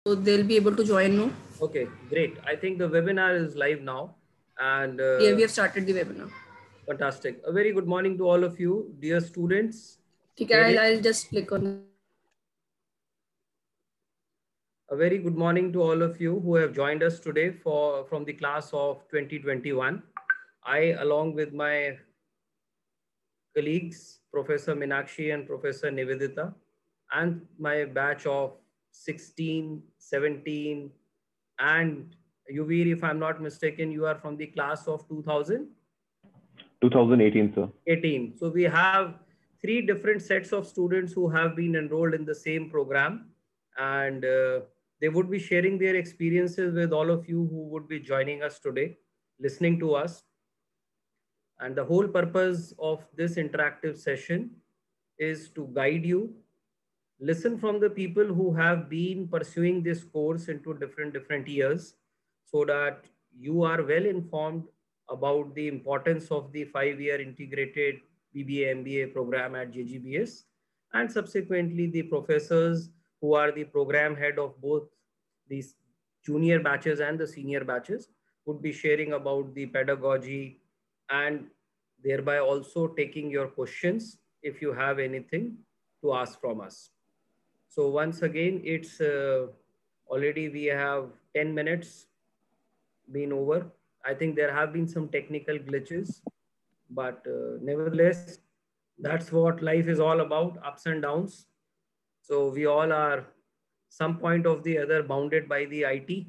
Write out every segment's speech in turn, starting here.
they'll be able to join now. Okay, great. I think the webinar is live now, and Yeah, we have started the webinar. fantastic. A very good morning to all of you, dear students. Okay, I'll just click on. A very good morning to all of you who have joined us today from the class of 2021. I, along with my colleagues, Professor Minakshi and Professor Nivedita, and my batch of 16, 17, and Yuvir, if I'm not mistaken, you are from the class of 2000? 2018, sir. 18. So we have three different sets of students who have been enrolled in the same program, and they would be sharing their experiences with all of you who would be joining us today, listening to us. And the whole purpose of this interactive session is to guide you, listen from the people who have been pursuing this course into different years, so that you are well informed about the importance of the 5-year integrated BBA MBA program at JGBS, and subsequently the professors who are the program head of both these junior batches and the senior batches would be sharing about the pedagogy, and thereby also taking your questions if you have anything to ask from us. So once again, it's already we have 10 minutes been over. I think there have been some technical glitches, but nevertheless, that's what life is all about, ups and downs. So we all are some point of the other bounded by the IT.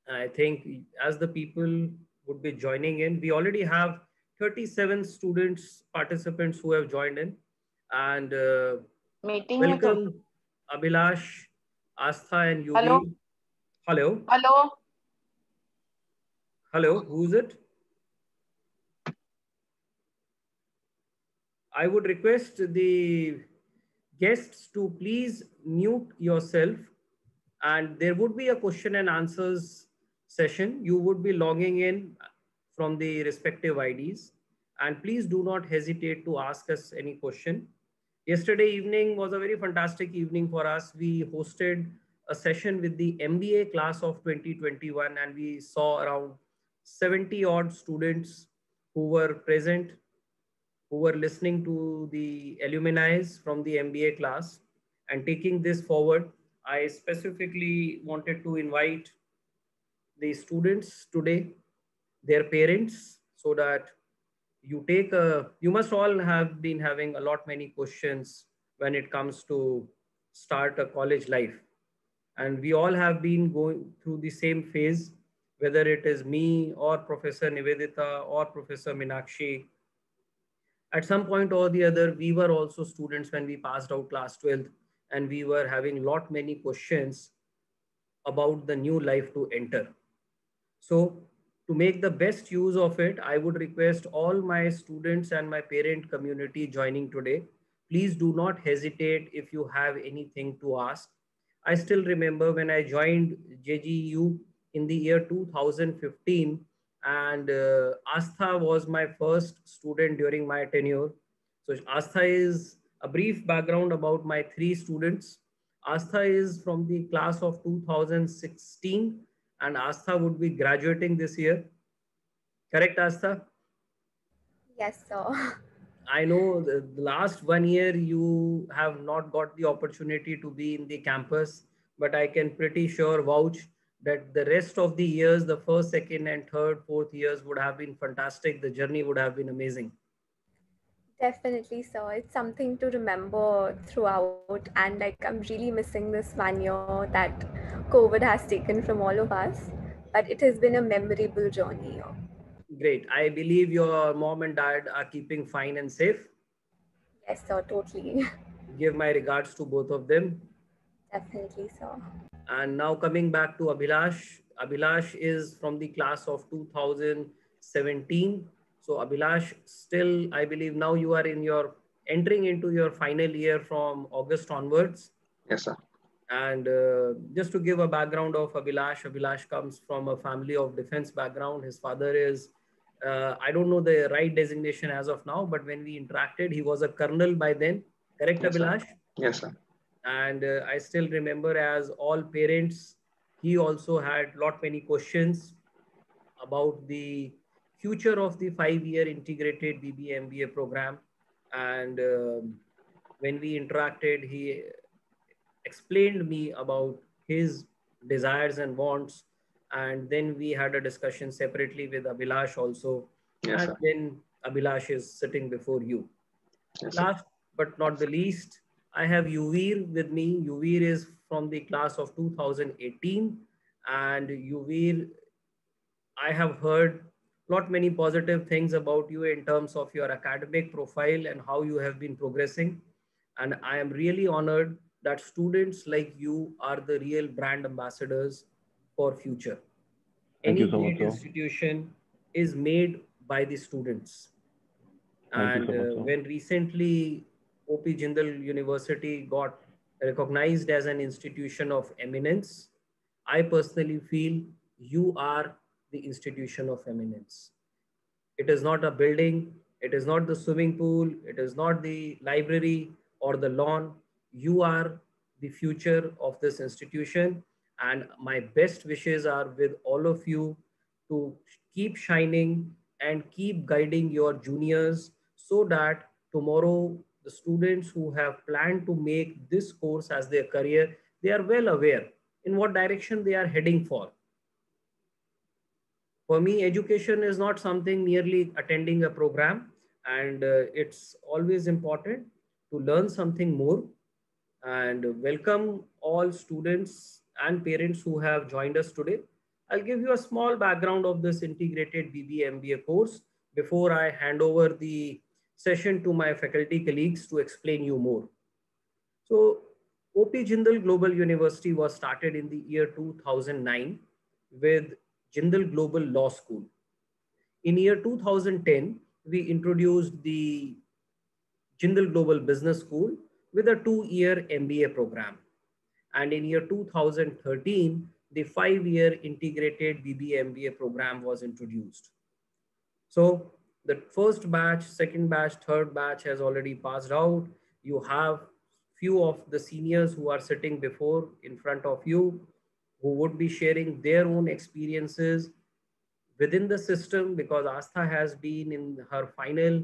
I think as the people would be joining in, we already have 37 students, participants who have joined in. And welcome Abhilash, Astha and Yuvi. Hello. Hello. Hello, who's it? I would request the guests to please mute yourself, and there would be a question and answers session. You would be logging in from the respective IDs, and please do not hesitate to ask us any question. Yesterday evening was a very fantastic evening for us. We hosted a session with the MBA class of 2021, and we saw around 70 odd students who were present, who were listening to the alumni from the MBA class and taking this forward. I specifically wanted to invite the students today, their parents, so that you must all have been having a lot many questions when it comes to start a college life. And we all have been going through the same phase, whether it is me or Professor Nivedita or Professor Minakshi. At some point or the other, we were also students when we passed out class 12th, and we were having lot many questions about the new life to enter. So to make the best use of it, I would request all my students and my parent community joining today, please do not hesitate if you have anything to ask. I still remember when I joined JGU in the year 2015, and Astha was my first student during my tenure. So Astha is a brief background about my three students. Astha is from the class of 2016, and Astha would be graduating this year. Correct, Astha? Yes, sir. I know the last 1 year you have not got the opportunity to be in the campus, but I can pretty sure vouch that the rest of the years, the first, second, and third, fourth years would have been fantastic. The journey would have been amazing. Definitely, sir. It's something to remember throughout. And like, I'm really missing this 1 year that COVID has taken from all of us. But it has been a memorable journey. Great. I believe your mom and dad are keeping fine and safe. Yes, sir. Totally. Give my regards to both of them. Definitely, sir. And now coming back to Abhilash. Abhilash is from the class of 2017. So Abhilash, still, I believe now you are entering into your final year from August onwards. Yes, sir. And just to give a background of Abhilash, Abhilash comes from a family of defense background. His father is, I don't know the right designation as of now, but when we interacted, he was a colonel by then. Correct, Yes, Abhilash? sir. Yes, sir. And I still remember, as all parents, he also had lot many questions about the future of the 5-year integrated BBA MBA program. And when we interacted, he explained me about his desires and wants. And then we had a discussion separately with Abhilash also. Yes, And sir. then Abhilash is sitting before you. Yes, sir. Last but not the least, I have Yuvir with me. Yuvir is from the class of 2018. And Yuvir, I have heard lot many positive things about you in terms of your academic profile and how you have been progressing. And I am really honored that students like you are the real brand ambassadors for future. Thank Any you so much, great sir. institution is made by the students. Thank you And so much, sir. when recently OP Jindal University got recognized as an institution of eminence, I personally feel you are the institution of eminence. It is not a building, it is not the swimming pool, it is not the library or the lawn. You are the future of this institution. And my best wishes are with all of you to keep shining and keep guiding your juniors so that tomorrow the students who have planned to make this course as their career, they are well aware in what direction they are heading for. For me, education is not something merely attending a program, and it's always important to learn something more. And welcome all students and parents who have joined us today. I'll give you a small background of this integrated BBA MBA course before I hand over the session to my faculty colleagues to explain you more. So OP Jindal Global University was started in the year 2009 with Jindal Global Law School. In year 2010, we introduced the Jindal Global Business School with a 2-year MBA program. And in year 2013, the 5-year integrated BBA MBA program was introduced. So the first batch, second batch, third batch has already passed out. You have few of the seniors who are sitting before in front of you who would be sharing their own experiences within the system, because Astha has been in her final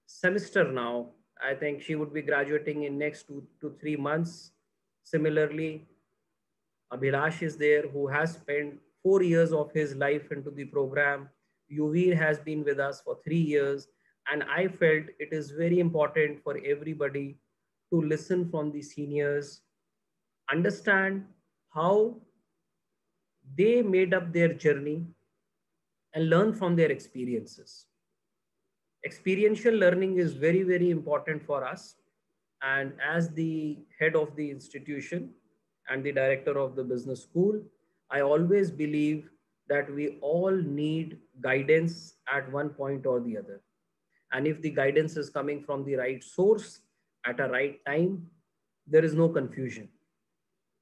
semester now. I think she would be graduating in next 2 to 3 months. Similarly, Abhilash is there, who has spent 4 years of his life into the program. Yuvir has been with us for 3 years. And I felt it is very important for everybody to listen from the seniors, understand how they made up their journey and learn from their experiences. Experiential learning is very, very important for us. And as the head of the institution and the director of the business school, I always believe that we all need guidance at one point or the other. And if the guidance is coming from the right source at a right time, there is no confusion.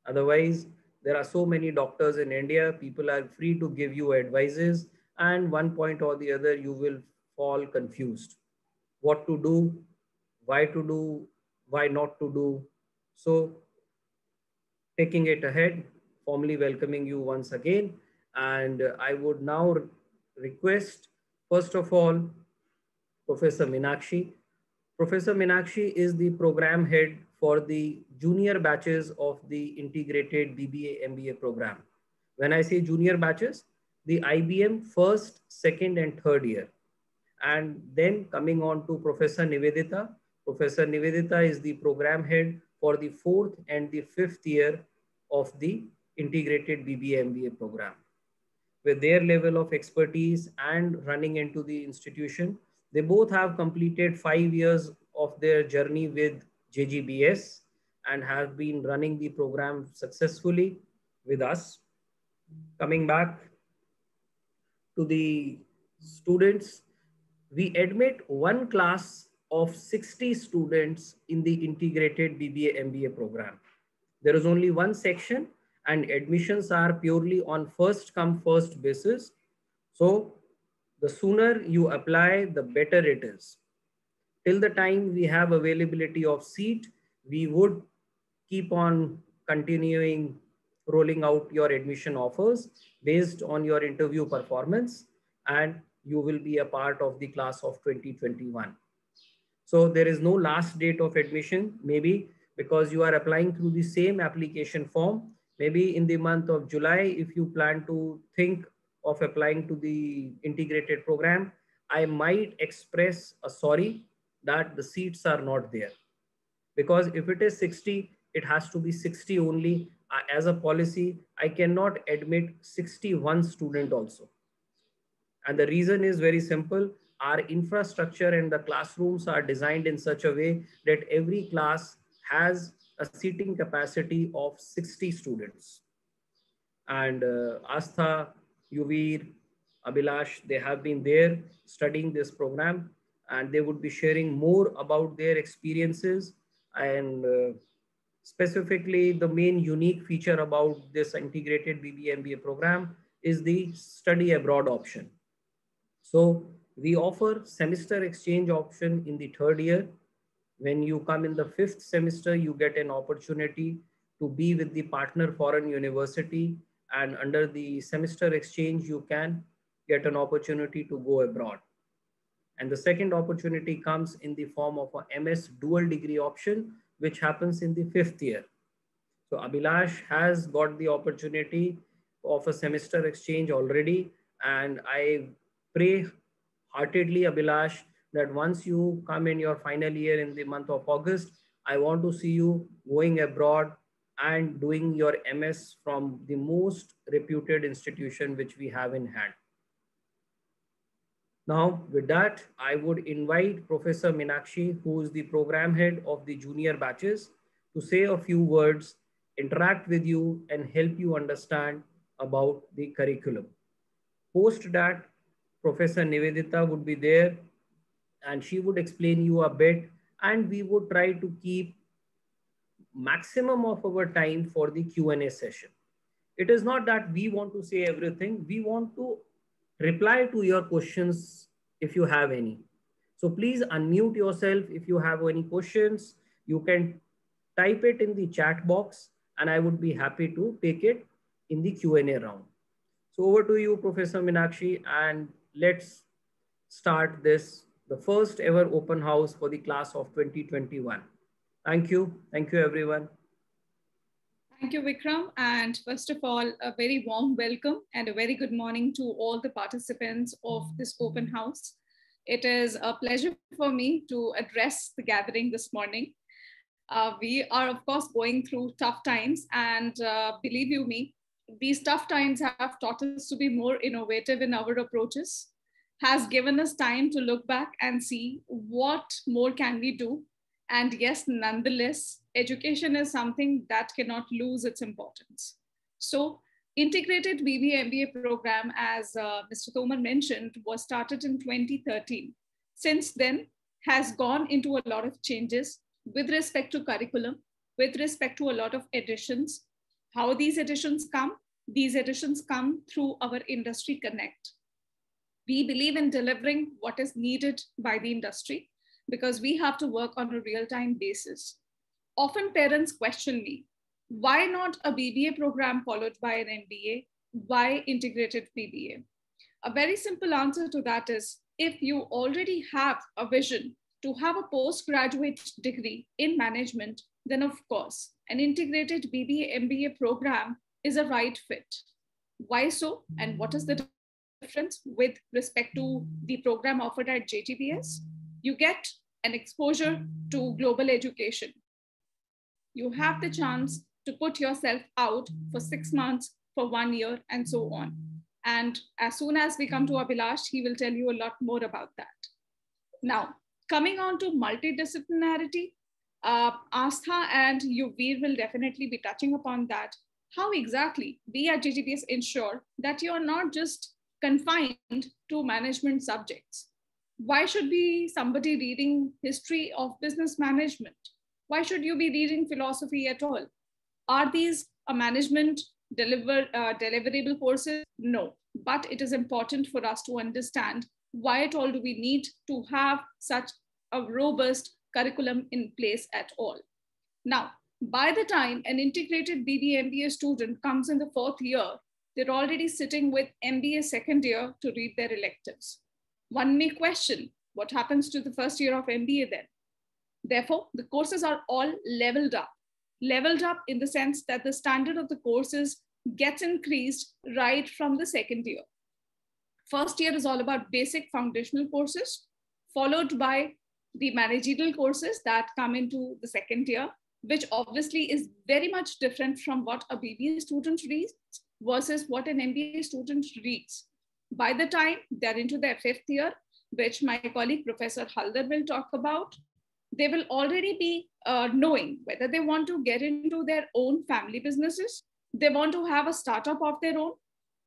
Otherwise, there are so many doctors in India, people are free to give you advices, and one point or the other, you will fall confused. What to do, why not to do. So taking it ahead, formally welcoming you once again. And I would now request, first of all, Professor Meenakshi. Professor Meenakshi is the program head for the junior batches of the integrated BBA MBA program. When I say junior batches, the IBM first, second, and third year. And then coming on to Professor Nivedita. Professor Nivedita is the program head for the 4th and the 5th year of the integrated BBA MBA program. With their level of expertise and running into the institution, they both have completed 5 years of their journey with JGBS and have been running the program successfully with us. Coming back to the students, we admit one class of 60 students in the integrated BBA MBA program. There is only one section and admissions are purely on first come first basis. So the sooner you apply, the better it is. Till the time we have availability of seat, we would keep on continuing rolling out your admission offers based on your interview performance, and you will be a part of the class of 2021. So there is no last date of admission, maybe because you are applying through the same application form. Maybe in the month of July, if you plan to think of applying to the integrated program, I might express a sorry that the seats are not there. Because if it is 60, it has to be 60 only. As a policy, I cannot admit 61 student also. And the reason is very simple. Our infrastructure and the classrooms are designed in such a way that every class has a seating capacity of 60 students. And Astha, Yuvir, Abhilash, they have been there studying this program, and they would be sharing more about their experiences. And specifically, the main unique feature about this integrated BBA MBA program is the study abroad option. So we offer semester exchange option in the third year. When you come in the fifth semester, you get an opportunity to be with the partner foreign university, and under the semester exchange, you can get an opportunity to go abroad. And the second opportunity comes in the form of a MS dual degree option, which happens in the fifth year. So Abhilash has got the opportunity of a semester exchange already, and I pray heartedly, Abhilash, that once you come in your final year in the month of August, I want to see you going abroad and doing your MS from the most reputed institution which we have in hand. Now, with that, I would invite Professor Meenakshi, who is the program head of the junior batches, to say a few words, interact with you, and help you understand about the curriculum. Post that, Professor Nivedita would be there, and she would explain you a bit, and we would try to keep maximum of our time for the Q&A session. It is not that we want to say everything. We want to reply to your questions if you have any. So please unmute yourself. If you have any questions, you can type it in the chat box, and I would be happy to take it in the Q&A round. So over to you, Professor Meenakshi, and let's start this, the first ever open house for the class of 2021. Thank you. Thank you, everyone. Thank you, Vikram. And first of all, a very warm welcome and a very good morning to all the participants of this open house. It is a pleasure for me to address the gathering this morning. We are, of course, going through tough times, and believe you me, these tough times have taught us to be more innovative in our approaches, has given us time to look back and see what more can we do. And yes, nonetheless, education is something that cannot lose its importance. So integrated BBA MBA program, as Mr. Tomar mentioned, was started in 2013. Since then, has gone into a lot of changes with respect to curriculum, with respect to a lot of additions. How these additions come? These additions come through our industry connect. We believe in delivering what is needed by the industry, because we have to work on a real-time basis. Often parents question me, why not a BBA program followed by an MBA? Why integrated BBA? A very simple answer to that is, if you already have a vision to have a postgraduate degree in management, then of course, an integrated BBA MBA program is a right fit. Why so? And what is the difference with respect to the program offered at JGBS? You get an exposure to global education. You have the chance to put yourself out for 6 months, for 1 year, and so on. And as soon as we come to Abhilash, he will tell you a lot more about that. Now, coming on to multidisciplinarity, Astha and Yuvir will definitely be touching upon that. How exactly we at JGBS ensure that you are not just confined to management subjects? Why should be somebody reading history of business management? Why should you be reading philosophy at all? Are these a management deliverable courses? No, but it is important for us to understand why at all do we need to have such a robust curriculum in place at all. Now, By the time an integrated BBA MBA student comes in the 4th year, they're already sitting with MBA second year to read their electives. One may question, what happens to the first year of MBA then? Therefore, the courses are all leveled up in the sense that the standard of the courses gets increased right from the second year. First year is all about basic foundational courses, followed by the managerial courses that come into the second year, which obviously is very much different from what a BBA student reads versus what an MBA student reads. By the time they're into their 5th year, which my colleague Professor Haldar will talk about, they will already be knowing whether they want to get into their own family businesses, they want to have a startup of their own,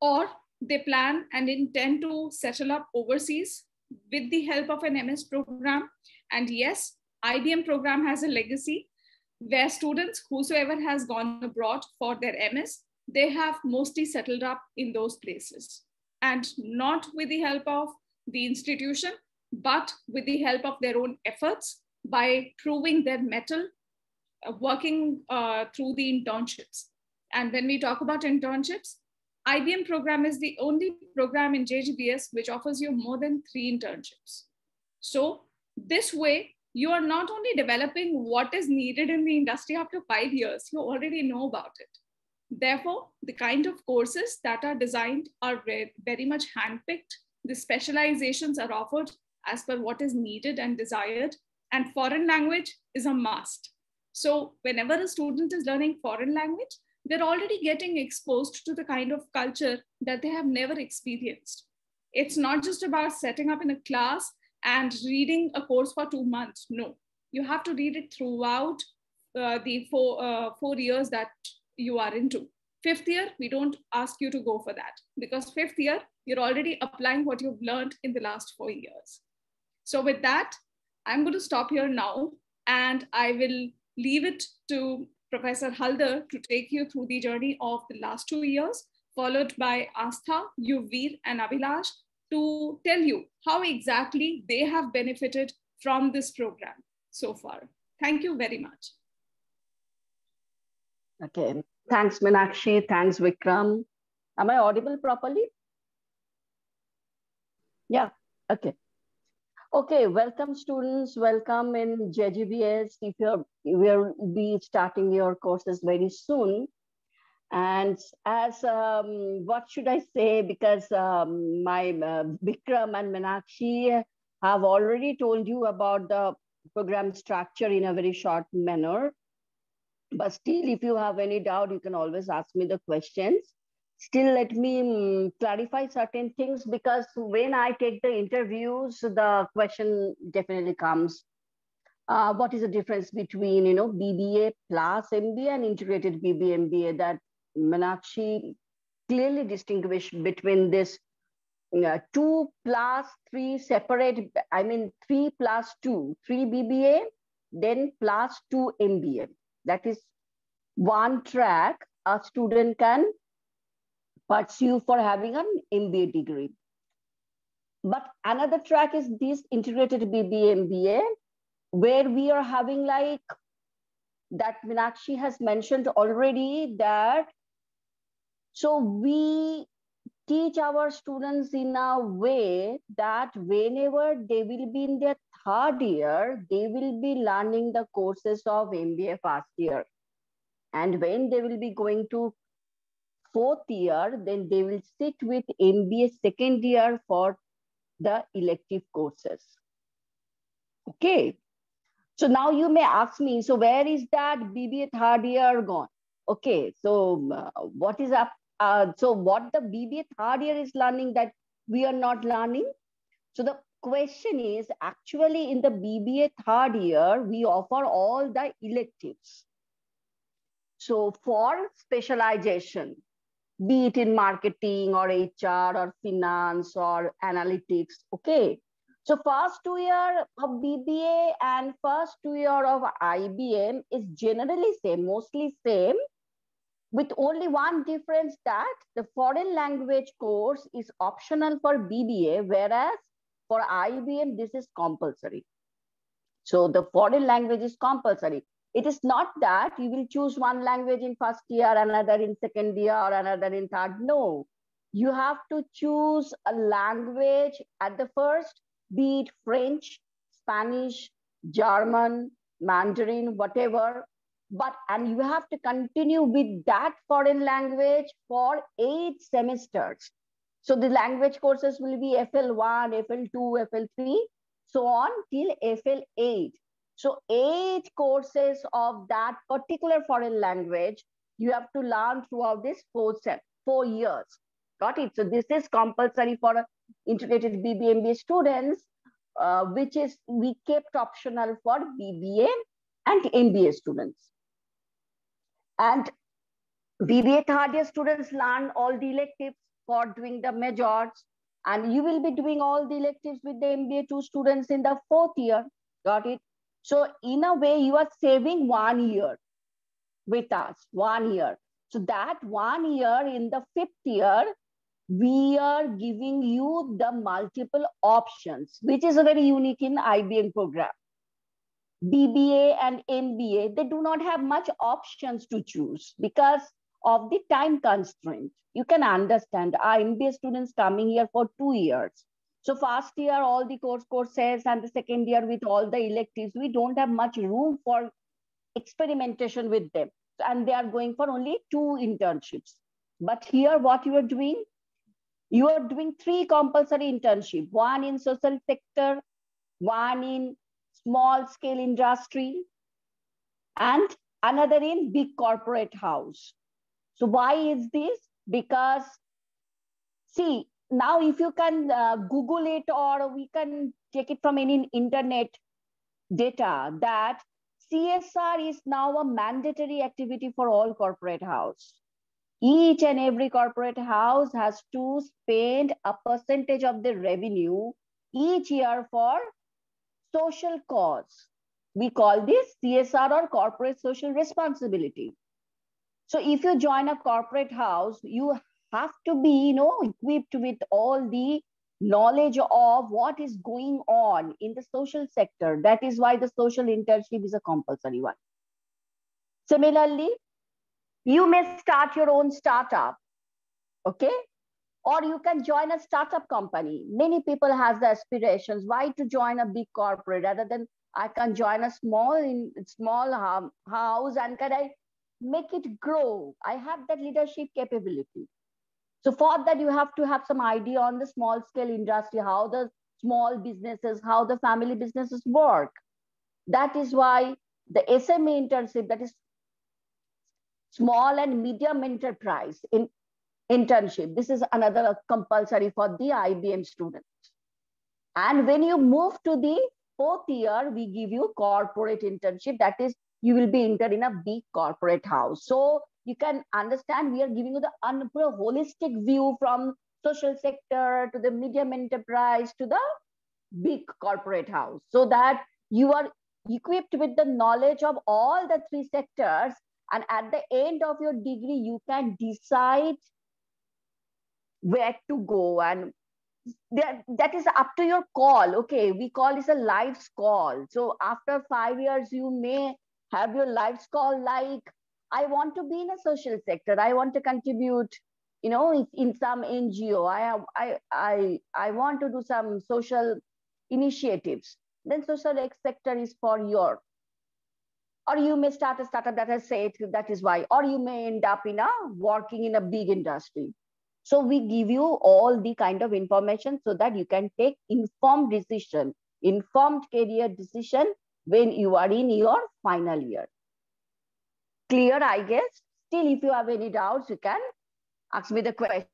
or they plan and intend to settle up overseas with the help of an MS program. And yes, IBM program has a legacy where students, whosoever has gone abroad for their MS, they have mostly settled up in those places. And not with the help of the institution, but with the help of their own efforts by proving their mettle, working through the internships. And when we talk about internships, IBM program is the only program in JGBS which offers you more than 3 internships. So this way, you are not only developing what is needed in the industry after 5 years, you already know about it. Therefore, the kind of courses that are designed are very much handpicked. The specializations are offered as per what is needed and desired, and foreign language is a must. So whenever a student is learning foreign language, they're already getting exposed to the kind of culture that they have never experienced. It's not just about setting up in a class and reading a course for 2 months. No, you have to read it throughout the 4 years that you are into. 5th year, we don't ask you to go for that because 5th year, you're already applying what you've learned in the last 4 years. So with that, I'm going to stop here now and I will leave it to Professor Haldar to take you through the journey of the last 2 years, followed by Astha, Yuvveer, and Abhilash to tell you how exactly they have benefited from this program so far. Thank you very much. Okay, thanks Meenakshi, thanks Vikram. Am I audible properly? Yeah, okay. Okay, welcome students, welcome in JGBS. If you will be starting your courses very soon. And as, what should I say? Because my Vikram and Meenakshi have already told you about the program structure in a very short manner. But still, if you have any doubt, you can always ask me the questions. Still, let me clarify certain things because when I take the interviews, the question definitely comes. What is the difference between, BBA plus MBA and integrated BBA MBA? That Meenakshi clearly distinguished between this 2 plus 3 separate, 3 plus 2, 3 BBA, then plus 2 MBA. That is one track a student can pursue for having an MBA degree. But another track is this integrated BBA MBA, where we are having like that Meenakshi has mentioned already that, so we teach our students in a way that whenever they will be in their 3rd year, they will be learning the courses of MBA 1st year. And when they will be going to 4th year, then they will sit with MBA 2nd year for the elective courses. Okay. So now you may ask me, so where is that BBA 3rd year gone? Okay. So what is up? So what the BBA 3rd year is learning that we are not learning? So the question is actually in the BBA 3rd year, we offer all the electives. So for specialization, be it in marketing or HR or finance or analytics, okay. So first 2 year of BBA and first 2 year of IBM is generally same, mostly same, with only one difference that the foreign language course is optional for BBA, whereas for IBM, this is compulsory. So the foreign language is compulsory. It is not that you will choose one language in first year, another in second year, or another in third. No, you have to choose a language at the first, be it French, Spanish, German, Mandarin, whatever. And you have to continue with that foreign language for 8 semesters. So the language courses will be FL1, FL2, FL3, so on till FL8. So 8 courses of that particular foreign language you have to learn throughout this 4 years. Got it? So this is compulsory for integrated BBA students, which is we kept optional for BBA and MBA students. And BBA third year students learn all the electives for doing the majors, and you will be doing all the electives with the MBA 2 students in the 4th year. Got it? So in a way, you are saving 1 year with us, 1 year. So that 1 year in the 5th year, we are giving you the multiple options, which is a very unique in IBM program. BBA and MBA, they do not have much options to choose because of the time constraint. You can understand our MBA students coming here for 2 years. So first year, all the courses, and the second year with all the electives, we don't have much room for experimentation with them. And they are going for only 2 internships. But here, what you are doing? You are doing 3 compulsory internships, 1 in social sector, 1 in small scale industry, and another in big corporate house. So why is this? Because, see, now if you can Google it, or we can take it from any internet data, that CSR is now a mandatory activity for all corporate house. Each and every corporate house has to spend a percentage of the revenue each year for social cause. We call this CSR, or corporate social responsibility. So if you join a corporate house, you have to be, equipped with all the knowledge of what is going on in the social sector. That is why the social internship is a compulsory one. Similarly, you may start your own startup, okay? Or you can join a startup company. Many people have the aspirations. Why to join a big corporate rather than I can join a small house, and can I make it grow? I have that leadership capability. So for that, you have to have some idea on the small scale industry, how the small businesses, how the family businesses work. That is why the SME internship, that is small and medium enterprise in internship, this is another compulsory for the IBM students. And when you move to the 4th year, we give you corporate internship. That is, you will be intern in a big corporate house. So you can understand, we are giving you the holistic view from social sector to the medium enterprise to the big corporate house, so that you are equipped with the knowledge of all the 3 sectors. And at the end of your degree, you can decide where to go, and that is up to your call. Okay, we call this a life's call. So after 5 years, you may have your life's call, like I want to be in a social sector, I want to contribute, in some NGO, I want to do some social initiatives. Then social sector is for your, or you may start a startup, that I said, that is why, or you may end up working in a big industry. So we give you all the kind of information so that you can take informed decision, informed career decision when you are in your final year. Clear, I guess? Still, if you have any doubts, you can ask me the question.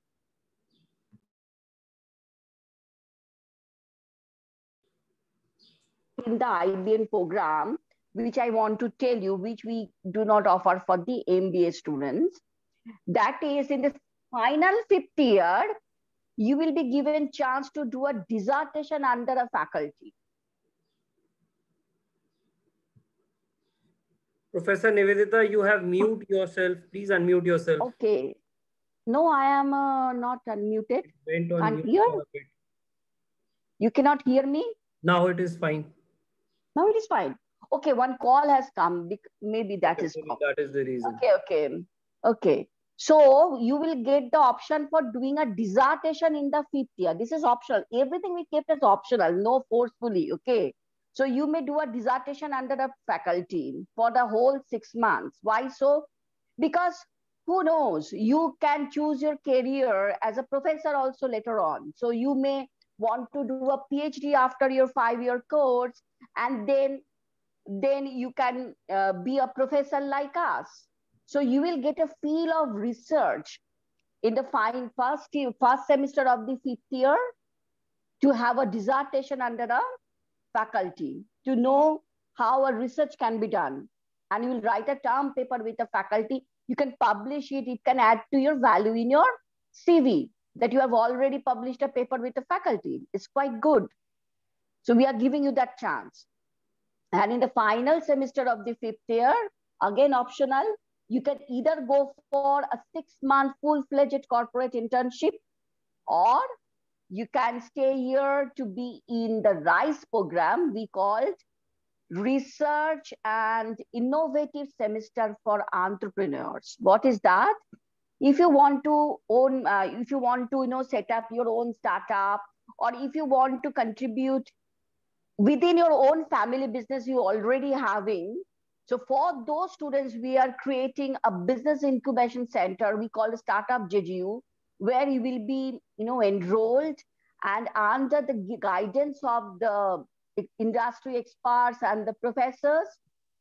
In the IBM program, which I want to tell you, which we do not offer for the MBA students, that is in the final 5th year, you will be given chance to do a dissertation under a faculty. Professor Nivedita, you have mute yourself. Please unmute yourself. Okay. No, I am not unmuted. Can't hear? You cannot hear me? Now it is fine. Now it is fine. Okay, one call has come. Maybe that is Maybe call. that is the reason. Okay. So you will get the option for doing a dissertation in the 5th year. This is optional. Everything we kept as optional, no forcefully. Okay. So you may do a dissertation under the faculty for the whole 6 months. Why so? Because who knows, you can choose your career as a professor also later on. So you may want to do a PhD after your 5-year course, and then you can be a professor like us. So you will get a feel of research in the first semester of the 5th year, to have a dissertation under a faculty, to know how a research can be done. And you will write a term paper with the faculty. You can publish it. It can add to your value in your CV that you have already published a paper with the faculty. It's quite good. So we are giving you that chance. And in the final semester of the 5th year, again optional, you can either go for a 6-month full-fledged corporate internship, or you can stay here to be in the RISE program we called Research and Innovative Semester for Entrepreneurs. What is that? If you want to own, if you want to set up your own startup, or if you want to contribute within your own family business you already having. So for those students, we are creating a business incubation center we call a Startup JGU, where you will be enrolled, and under the guidance of the industry experts and the professors,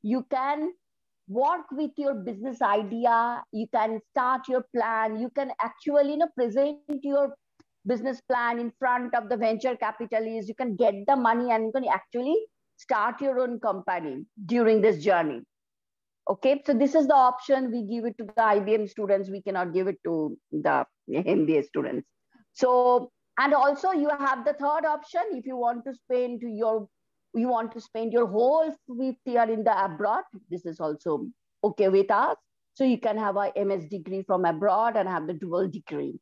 you can work with your business idea, you can start your plan, you can actually present your business plan in front of the venture capitalists, you can get the money, and you can actually start your own company during this journey. Okay, so this is the option we give it to the IBM students. We cannot give it to the MBA students. So, and also you have the third option. If you want to spend your whole 5th year in the abroad, this is also okay with us. So you can have a MS degree from abroad and have the dual degree.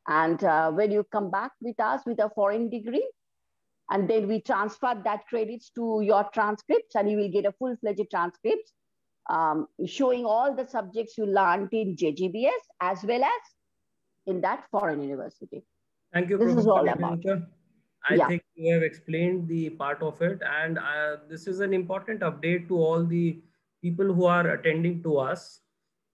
And when you come back with us with a foreign degree, and then we transfer that credits to your transcripts, and you will get a full-fledged transcripts showing all the subjects you learned in JGBS as well as in that foreign university. Thank you, This Professor is all about. I think you have explained the part of it, and this is an important update to all the people who are attending to us.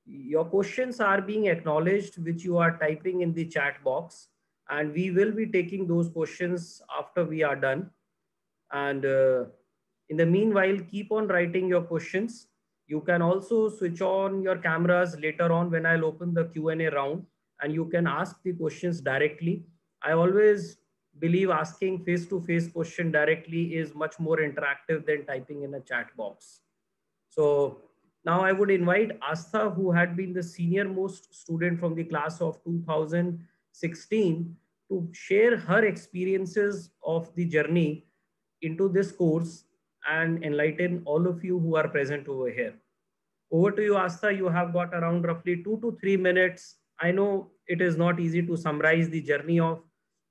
Your questions are being acknowledged, which you are typing in the chat box, and we will be taking those questions after we are done. And in the meanwhile, keep on writing your questions. You can also switch on your cameras later on when I'll open the Q&A round, and you can ask the questions directly. I always believe asking face-to-face question directly is much more interactive than typing in a chat box. So now I would invite Astha, who had been the senior most student from the class of 2016, to share her experiences of the journey into this course and enlighten all of you who are present over here. Over to you, Astha. You have got around roughly 2 to 3 minutes. I know it is not easy to summarize the journey of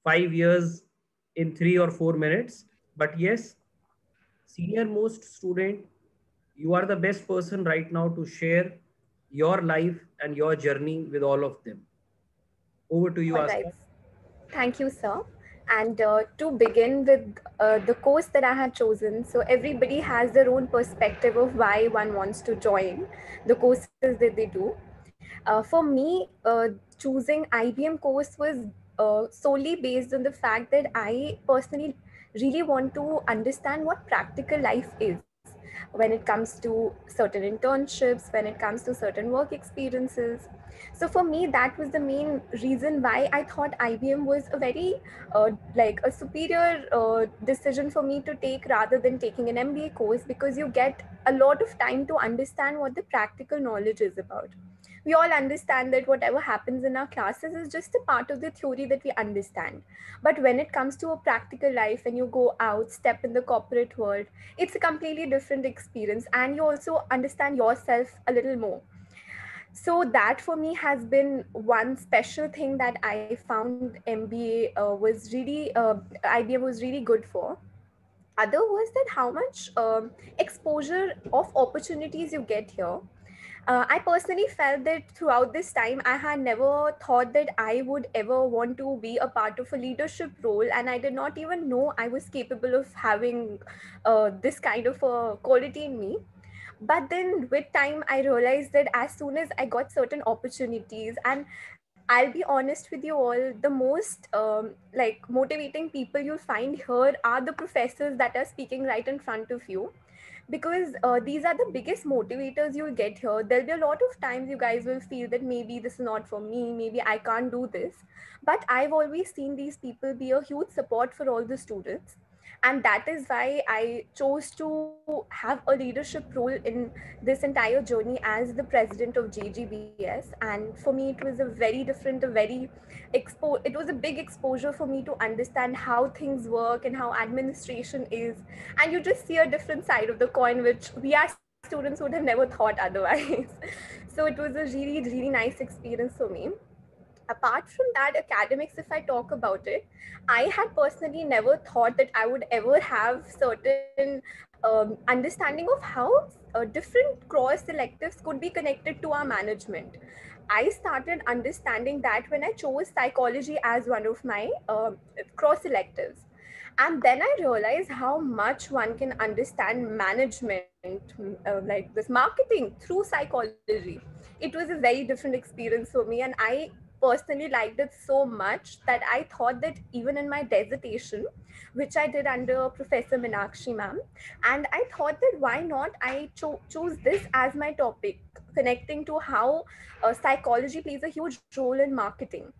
5 years in 3 or 4 minutes, but yes, senior most student, you are the best person right now to share your life and your journey with all of them. Over to you, All Astha. right. Thank you, sir. And to begin with the course that I had chosen, so everybody has their own perspective of why one wants to join the courses that they do. For me, choosing IBM course was solely based on the fact that I personally really want to understand what practical life is when it comes to certain internships, when it comes to certain work experiences. So for me, that was the main reason why I thought IBM was a very like a superior decision for me to take rather than taking an MBA course, because you get a lot of time to understand what the practical knowledge is about. We all understand that whatever happens in our classes is just a part of the theory that we understand. But when it comes to a practical life, when you go out, step in the corporate world, it's a completely different experience, and you also understand yourself a little more. So that for me has been one special thing that I found MBA was really, IBM was really good for. Other was that how much exposure of opportunities you get here. I personally felt that throughout this time, I had never thought that I would ever want to be a part of a leadership role, and I did not even know I was capable of having this kind of a quality in me. But then with time, I realized that as soon as I got certain opportunities, and I'll be honest with you all, the most like motivating people you'll find here are the professors that are speaking right in front of you, because these are the biggest motivators you'll get here. There'll be a lot of times you guys will feel that maybe this is not for me, maybe I can't do this, but I've always seen these people be a huge support for all the students, and that is why I chose to have a leadership role in this entire journey as the president of JGBS. And for me, it was a very different, a very it was a big exposure for me to understand how things work and how administration is, and you just see a different side of the coin, which we as students would have never thought otherwise. So it was a really, really nice experience for me. Apart from that, academics, if I talk about it, I had personally never thought that I would ever have certain understanding of how different cross electives could be connected to our management. I started understanding that when I chose psychology as one of my cross electives. And then I realized how much one can understand management, like this marketing through psychology. It was a very different experience for me, and I personally liked it so much that I thought that even in my dissertation, which I did under Professor Meenakshi ma'am, and I thought that why not I choose this as my topic, connecting to how psychology plays a huge role in marketing.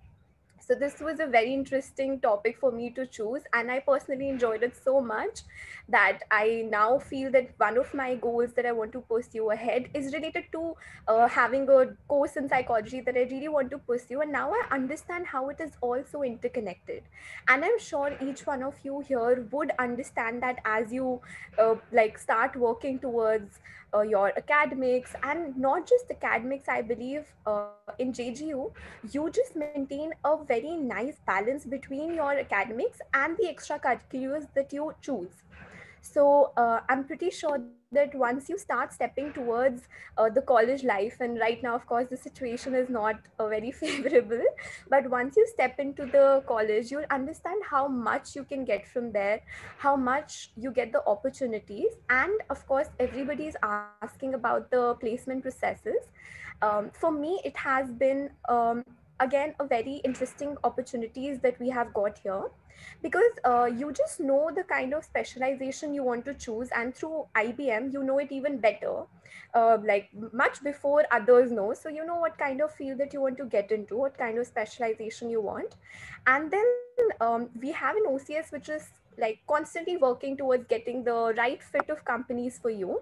So this was a very interesting topic for me to choose, and I personally enjoyed it so much that I now feel that one of my goals that I want to pursue ahead is related to having a course in psychology that I really want to pursue. And now I understand how it is also interconnected, and I'm sure each one of you here would understand that as you like start working towards your academics, and not just academics. I believe in JGU you just maintain a very nice balance between your academics and the extracurriculars that you choose. So I'm pretty sure that once you start stepping towards the college life, and right now, of course, the situation is not very favorable, but once you step into the college, you'll understand how much you can get from there, how much you get the opportunities, and of course, everybody is asking about the placement processes. For me, it has been again a very interesting opportunities that we have got here, because you just know the kind of specialization you want to choose, and through IBM you know it even better, like much before others know. So you know what kind of field that you want to get into, what kind of specialization you want. And then we have an OCS which is like constantly working towards getting the right fit of companies for you,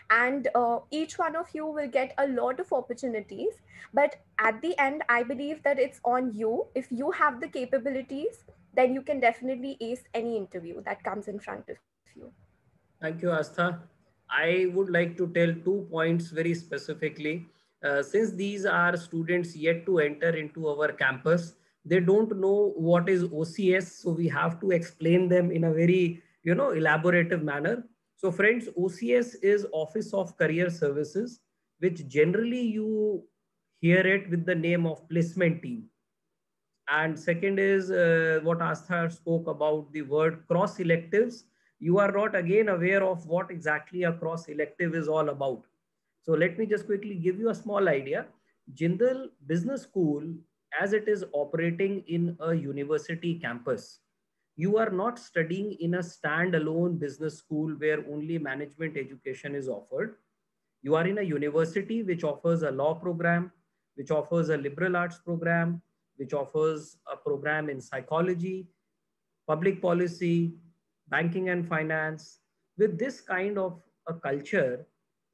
and each one of you will get a lot of opportunities. But at the end, I believe that it's on you. If you have the capabilities, then you can definitely ace any interview that comes in front of you. Thank you, Astha. I would like to tell 2 points very specifically. Since these are students yet to enter into our campus, they don't know what is OCS, so we have to explain them in a very, elaborative manner. So friends, OCS is Office of Career Services, which generally you hear it with the name of placement team. And second is what Astha spoke about the word cross electives. You are not again aware of what exactly a cross elective is all about. So let me just quickly give you a small idea. Jindal Business School, as it is operating in a university campus, you are not studying in a standalone business school where only management education is offered. You are in a university which offers a law program, which offers a liberal arts program, which offers a program in psychology, public policy, banking and finance. With this kind of a culture,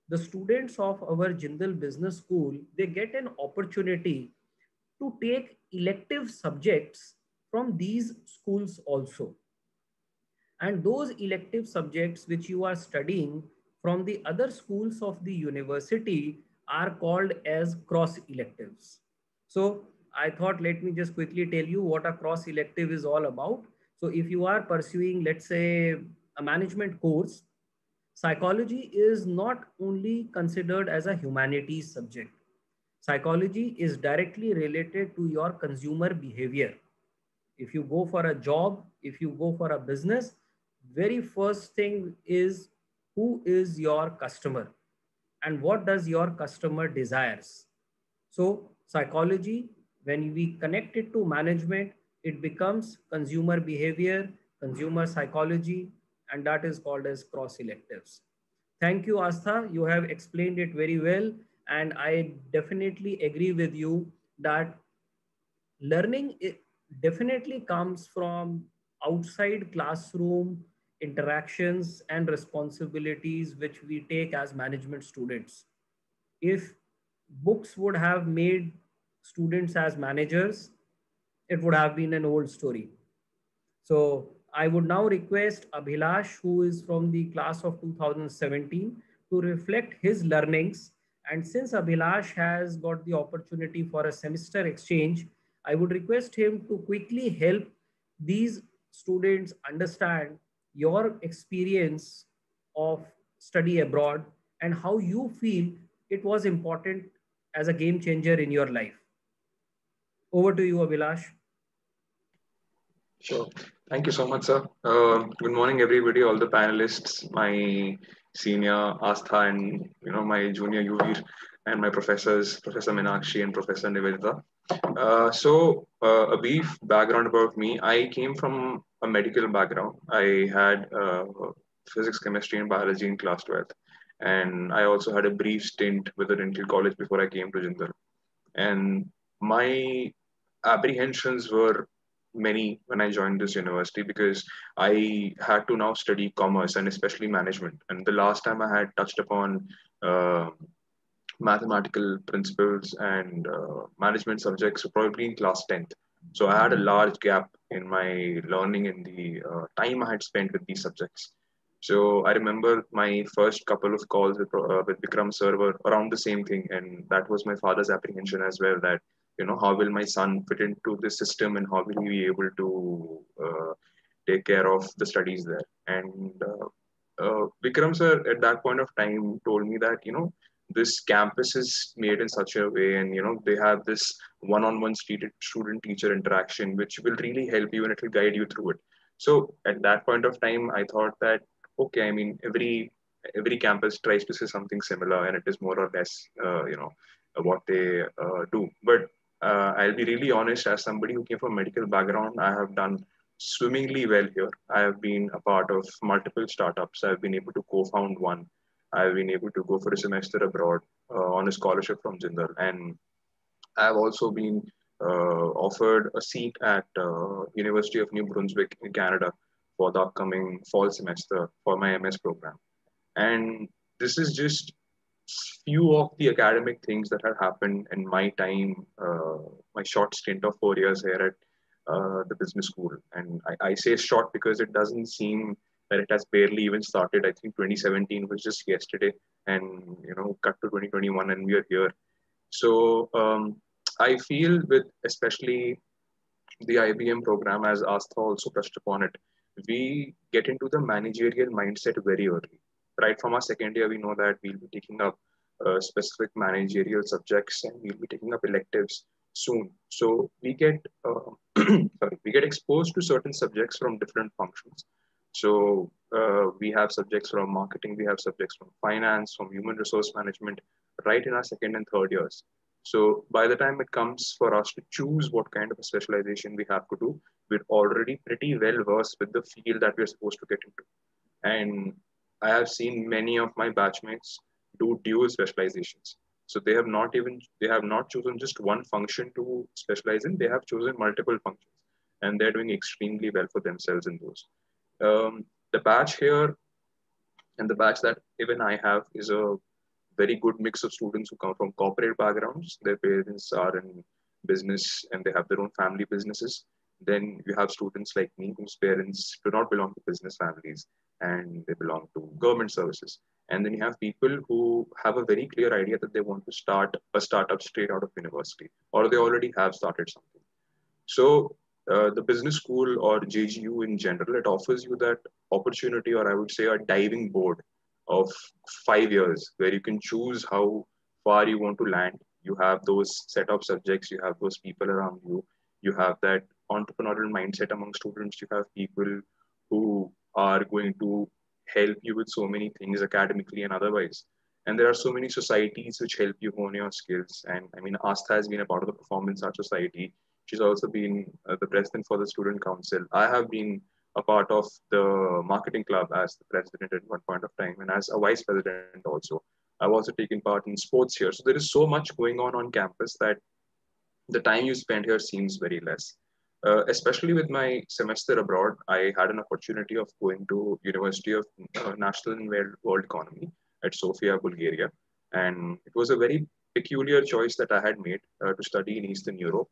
the students of our Jindal Business School, they get an opportunity to take elective subjects from these schools also. And those elective subjects which you are studying from the other schools of the university are called as cross electives. So I thought, let me just quickly tell you what a cross elective is all about. So if you are pursuing, let's say, a management course, psychology is not only considered as a humanities subject. Psychology is directly related to your consumer behavior. If you go for a job, if you go for a business, very first thing is who is your customer and what does your customer desires. So psychology, when we connect it to management, it becomes consumer behavior, consumer psychology, and that is called as cross electives. Thank you, Astha. You have explained it very well. And I definitely agree with you that learning definitely comes from outside classroom interactions and responsibilities which we take as management students. If books would have made students as managers, it would have been an old story. So I would now request Abhilash, who is from the class of 2017, to reflect his learnings. And since Abhilash has got the opportunity for a semester exchange, I would request him to quickly help these students understand your experience of study abroad and how you feel it was important as a game changer in your life. Over to you, Abhilash. Sure. Thank you so much, sir. Good morning, everybody, all the panelists, my senior Astha, and my junior Yuvir, and my professors, Professor Meenakshi and Professor Nivedita. A brief background about me. I came from a medical background. I had physics, chemistry, and biology in class 12th. And I also had a brief stint with a dental college before I came to Jindal. And my apprehensions were many when I joined this university because I had to now study commerce and especially management. And the last time I had touched upon mathematical principles and management subjects were probably in class 10th. So I had a large gap in my learning in the time I had spent with these subjects. So I remember my first couple of calls with Vikram sir were around the same thing. And that was my father's apprehension as well, that how will my son fit into the system and how will he be able to take care of the studies there. And Vikram sir at that point of time told me that this campus is made in such a way, and they have this one-on-one student teacher interaction which will really help you and it will guide you through it. So at that point of time I thought that, okay, I mean, every campus tries to say something similar and it is more or less what they do. But I'll be really honest, as somebody who came from a medical background, I have done swimmingly well here. I have been a part of multiple startups. I've been able to co-found one. I've been able to go for a semester abroad on a scholarship from Jindal. And I've also been offered a seat at University of New Brunswick in Canada for the upcoming fall semester for my MS program. And this is just few of the academic things that have happened in my time, my short stint of 4 years here at the business school. And I say short because it doesn't seem that it has barely even started. I think 2017 was just yesterday, and cut to 2021 and we are here. So I feel with especially the IBM program, as Astha also touched upon it, we get into the managerial mindset very early. Right from our second year, we know that we'll be taking up specific managerial subjects and we'll be taking up electives soon. So we get we get exposed to certain subjects from different functions. So we have subjects from marketing, we have subjects from finance, from human resource management, right in our second and third years. So by the time it comes for us to choose what kind of a specialization we have to do, we're already pretty well versed with the field that we're supposed to get into. And I have seen many of my batchmates do dual specializations. So they have not chosen just one function to specialize in, they have chosen multiple functions. And they're doing extremely well for themselves in those. The batch here and the batch that even I have is a very good mix of students who come from corporate backgrounds. Their parents are in business and they have their own family businesses. Then you have students like me whose parents do not belong to business families and they belong to government services. And then you have people who have a very clear idea that they want to start a startup straight out of university, or they already have started something. So the business school or JGU in general, it offers you that opportunity, or I would say a diving board of 5 years where you can choose how far you want to land. You have those set of subjects, you have those people around you, you have that entrepreneurial mindset among students, you have people who are going to help you with so many things academically and otherwise. And there are so many societies which help you hone your skills. And I mean, Astha has been a part of the Performance Art Society. She's also been the president for the Student Council. I have been a part of the marketing club as the president at one point of time, and as a vice president also. I've also taken part in sports here. So there is so much going on campus that the time you spend here seems very less. Especially with my semester abroad, I had an opportunity of going to University of National and World Economy at Sofia, Bulgaria, and it was a very peculiar choice that I had made to study in Eastern Europe.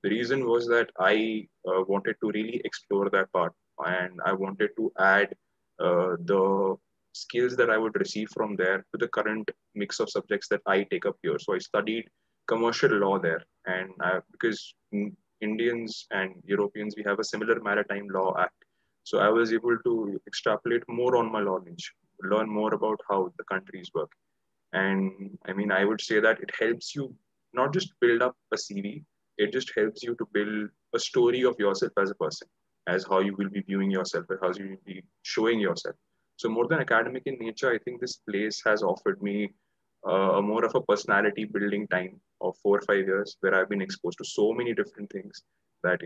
The reason was that I wanted to really explore that part, and I wanted to add the skills that I would receive from there to the current mix of subjects that I take up here. So I studied commercial law there, and because Indians and Europeans, we have a similar Maritime Law Act. So I was able to extrapolate more on my knowledge, learn more about how the countries work. And I mean, I would say that it helps you not just build up a CV, it just helps you to build a story of yourself as a person, as how you will be viewing yourself, and how you will be showing yourself. So more than academic in nature, I think this place has offered me more of a personality building time of 4 or 5 years where I've been exposed to so many different things that,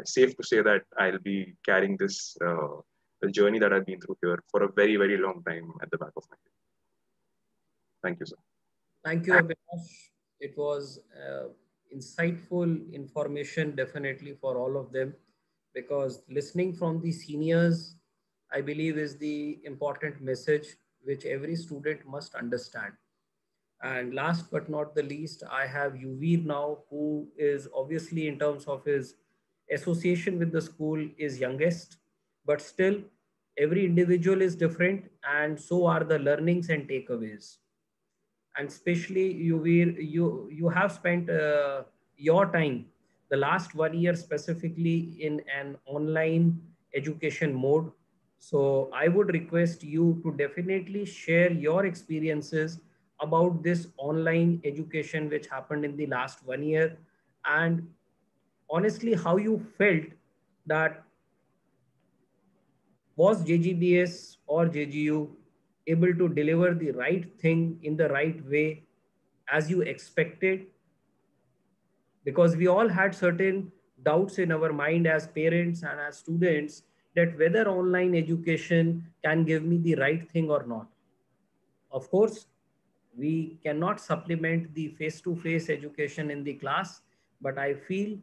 safe to say that I'll be carrying this the journey that I've been through here for a very, very long time at the back of my head. Thank you, sir. Thank you, Abhinav. It was insightful information definitely for all of them, because listening from the seniors, I believe, is the important message which every student must understand. And last but not the least, I have Yuvir now, who is obviously, in terms of his association with the school, is youngest, but still every individual is different, and so are the learnings and takeaways. And especially you have spent your time, the last 1 year specifically, in an online education mode. So I would request you to definitely share your experiences about this online education which happened in the last 1 year, and honestly how you felt that was JGBS or JGU able to deliver the right thing in the right way as you expected? Because we all had certain doubts in our mind as parents and as students that whether online education can give me the right thing or not. Of course, we cannot supplement the face-to-face education in the class, but I feel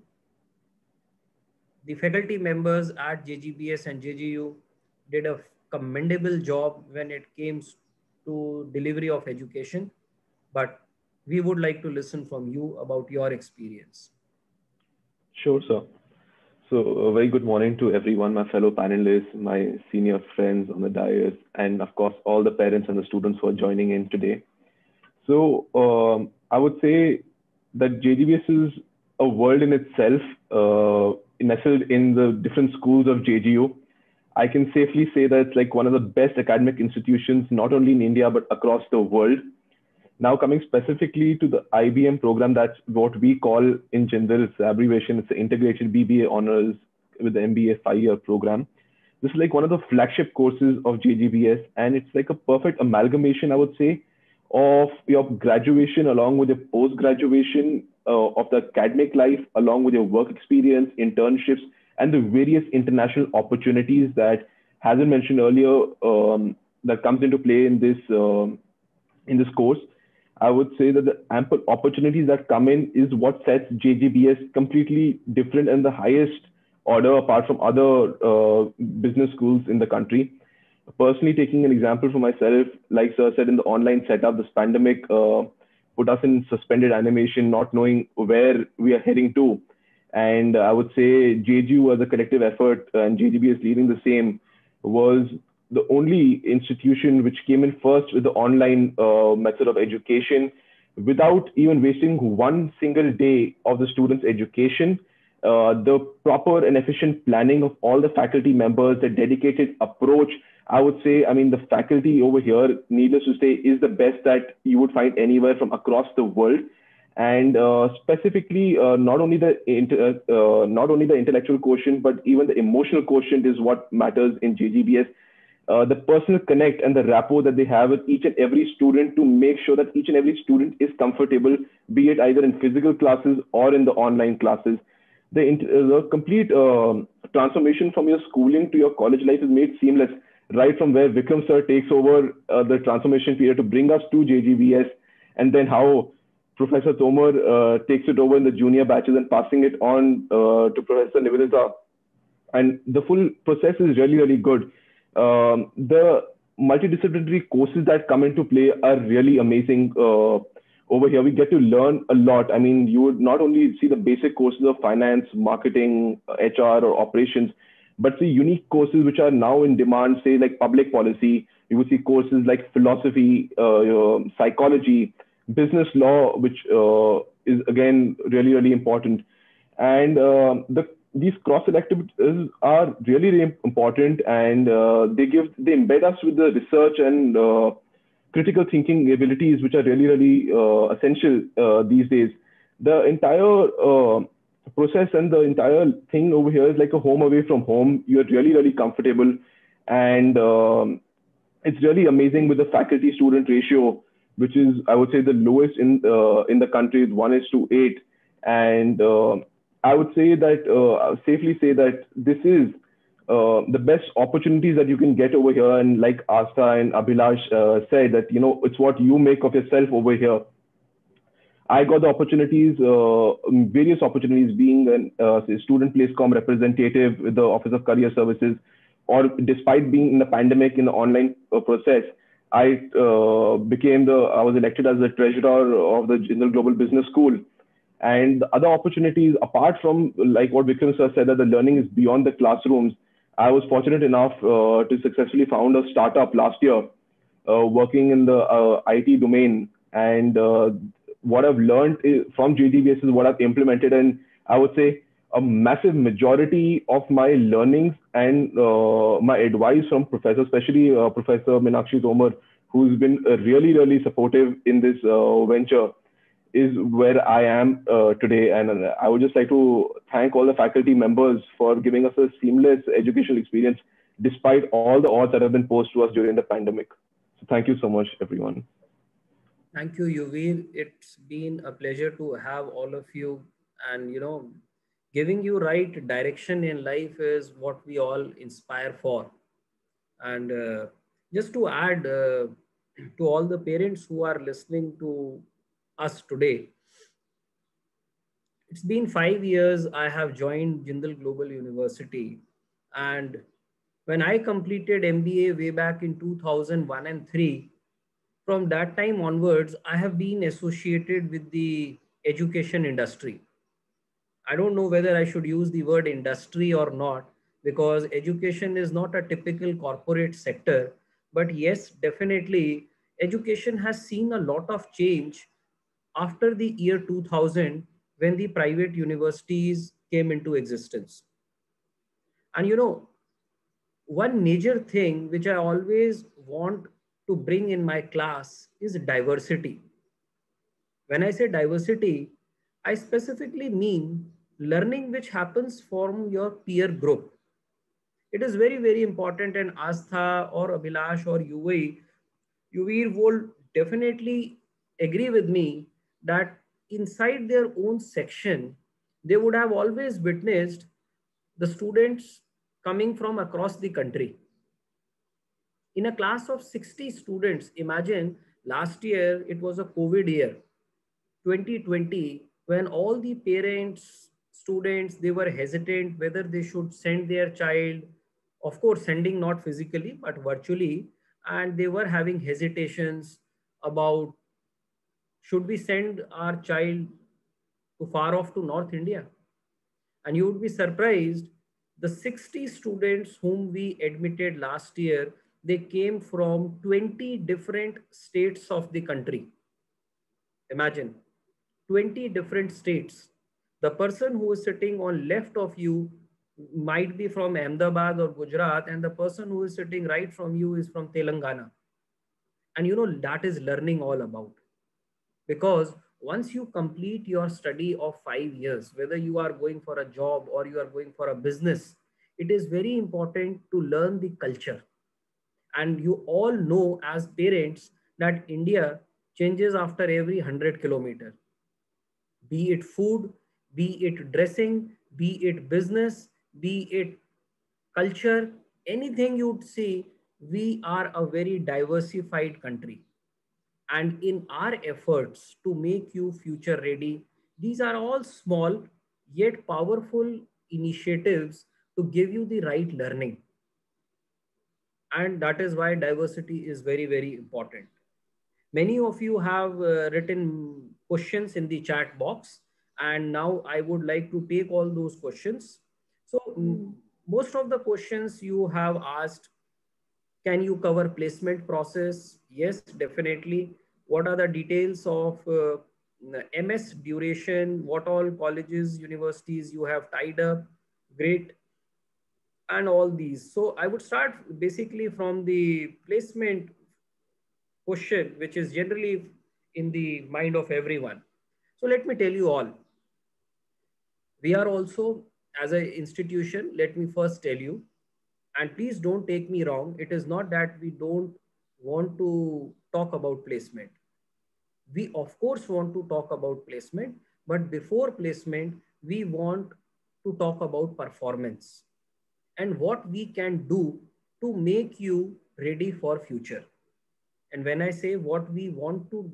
the faculty members at JGBS and JGU did a commendable job when it came to delivery of education. But we would like to listen from you about your experience. Sure, sir. So a very good morning to everyone, my fellow panelists, my senior friends on the dais, and of course, all the parents and the students who are joining in today. So I would say that JGBS is a world in itself, nestled in the different schools of JGU. I can safely say that it's like one of the best academic institutions, not only in India, but across the world. Now coming specifically to the IBM program, that's what we call in general, it's the abbreviation, it's the integrated BBA honors with the MBA 5-year program. This is like one of the flagship courses of JGBS, and it's like a perfect amalgamation, I would say, of your graduation along with your post-graduation, of the academic life, along with your work experience, internships, and the various international opportunities that hasn't mentioned earlier, that comes into play in this course. I would say that the ample opportunities that come in is what sets JGBS completely different and the highest order apart from other business schools in the country. Personally, taking an example for myself, like sir said, in the online setup, this pandemic put us in suspended animation, not knowing where we are heading to. And I would say JGU as a collective effort, and JGBS leading the same, was the only institution which came in first with the online method of education without even wasting one single day of the students' education. the proper and efficient planning of all the faculty members, the dedicated approach. I would say, I mean, the faculty over here, needless to say, is the best that you would find anywhere from across the world. And specifically, not only the intellectual quotient, but even the emotional quotient is what matters in JGBS. The personal connect and the rapport that they have with each and every student to make sure that each and every student is comfortable, be it either in physical classes or in the online classes. The complete transformation from your schooling to your college life is made seamless, right from where Vikram sir takes over the transformation period to bring us to JGBS, and then how Professor Tomar takes it over in the junior batches and passing it on to Professor Nivedita. And the full process is really, really good. The multidisciplinary courses that come into play are really amazing. Over here, we get to learn a lot. I mean, you would not only see the basic courses of finance, marketing, HR, or operations, but see unique courses which are now in demand, say like public policy. You would see courses like philosophy, psychology, business law, which is again really, really important. And these cross-selectivities are really, really important, and they embed us with the research and critical thinking abilities, which are really, really essential these days. The entire process and the entire thing over here is like a home away from home. You're really, really comfortable, and it's really amazing with the faculty-student ratio, which is, I would say, the lowest in the country, 1:8, and I would say that safely say that this is the best opportunities that you can get over here. And like Asta and Abhilash said, that it's what you make of yourself over here. I got the opportunities, various opportunities, being a student place com representative with the Office of Career Services, or despite being in the pandemic in the online process, I was elected as the treasurer of the Jindal Global Business School. And the other opportunities, apart from like what Vikram sir said, that the learning is beyond the classrooms, I was fortunate enough to successfully found a startup last year, working in the IT domain. And what I've learned from JGBS is what I've implemented. And I would say a massive majority of my learnings and my advice from professors, especially Professor Meenakshi Tomar, who's been really, really supportive in this venture, is where I am today. And I would just like to thank all the faculty members for giving us a seamless educational experience, despite all the odds that have been posed to us during the pandemic. So thank you so much, everyone. Thank you, Yuvir. It's been a pleasure to have all of you, and giving you right direction in life is what we all inspire for. And just to add to all the parents who are listening to us today, it's been 5 years I have joined Jindal Global University, and when I completed MBA way back in 2001 and 3, from that time onwards, I have been associated with the education industry. I don't know whether I should use the word industry or not, because education is not a typical corporate sector. But yes, definitely, education has seen a lot of change after the year 2000, when the private universities came into existence. And one major thing which I always want to bring in my class is diversity. When I say diversity, I specifically mean learning which happens from your peer group. It is very, very important, and Astha or Abhilash or Yuvir will definitely agree with me that inside their own section, they would have always witnessed the students coming from across the country. In a class of 60 students, imagine last year, it was a COVID year, 2020, when all the parents, students, they were hesitant whether they should send their child, of course, sending not physically, but virtually. And they were having hesitations about, should we send our child to far off to North India? And you would be surprised, the 60 students whom we admitted last year, they came from 20 different states of the country. Imagine, 20 different states. The person who is sitting on left of you might be from Ahmedabad or Gujarat, and the person who is sitting right from you is from Telangana. And you know, that is learning all about. Because once you complete your study of 5 years, whether you are going for a job or you are going for a business, it is very important to learn the culture. And you all know as parents that India changes after every 100 kilometers, be it food, be it dressing, be it business, be it culture, anything you'd see, we are a very diversified country. And in our efforts to make you future ready, these are all small yet powerful initiatives to give you the right learning. And that is why diversity is very, very important. Many of you have written questions in the chat box, and now I would like to take all those questions. So most of the questions you have asked, can you cover placement process? Yes, definitely. What are the details of MS duration? What all colleges, universities you have tied up? Great. And all these. So I would start basically from the placement question, which is generally in the mind of everyone. So let me tell you all. We are also, as an institution, let me first tell you, and please don't take me wrong, it is not that we don't want to talk about placement. We of course want to talk about placement, but before placement, we want to talk about performance and what we can do to make you ready for future. And when I say what we want to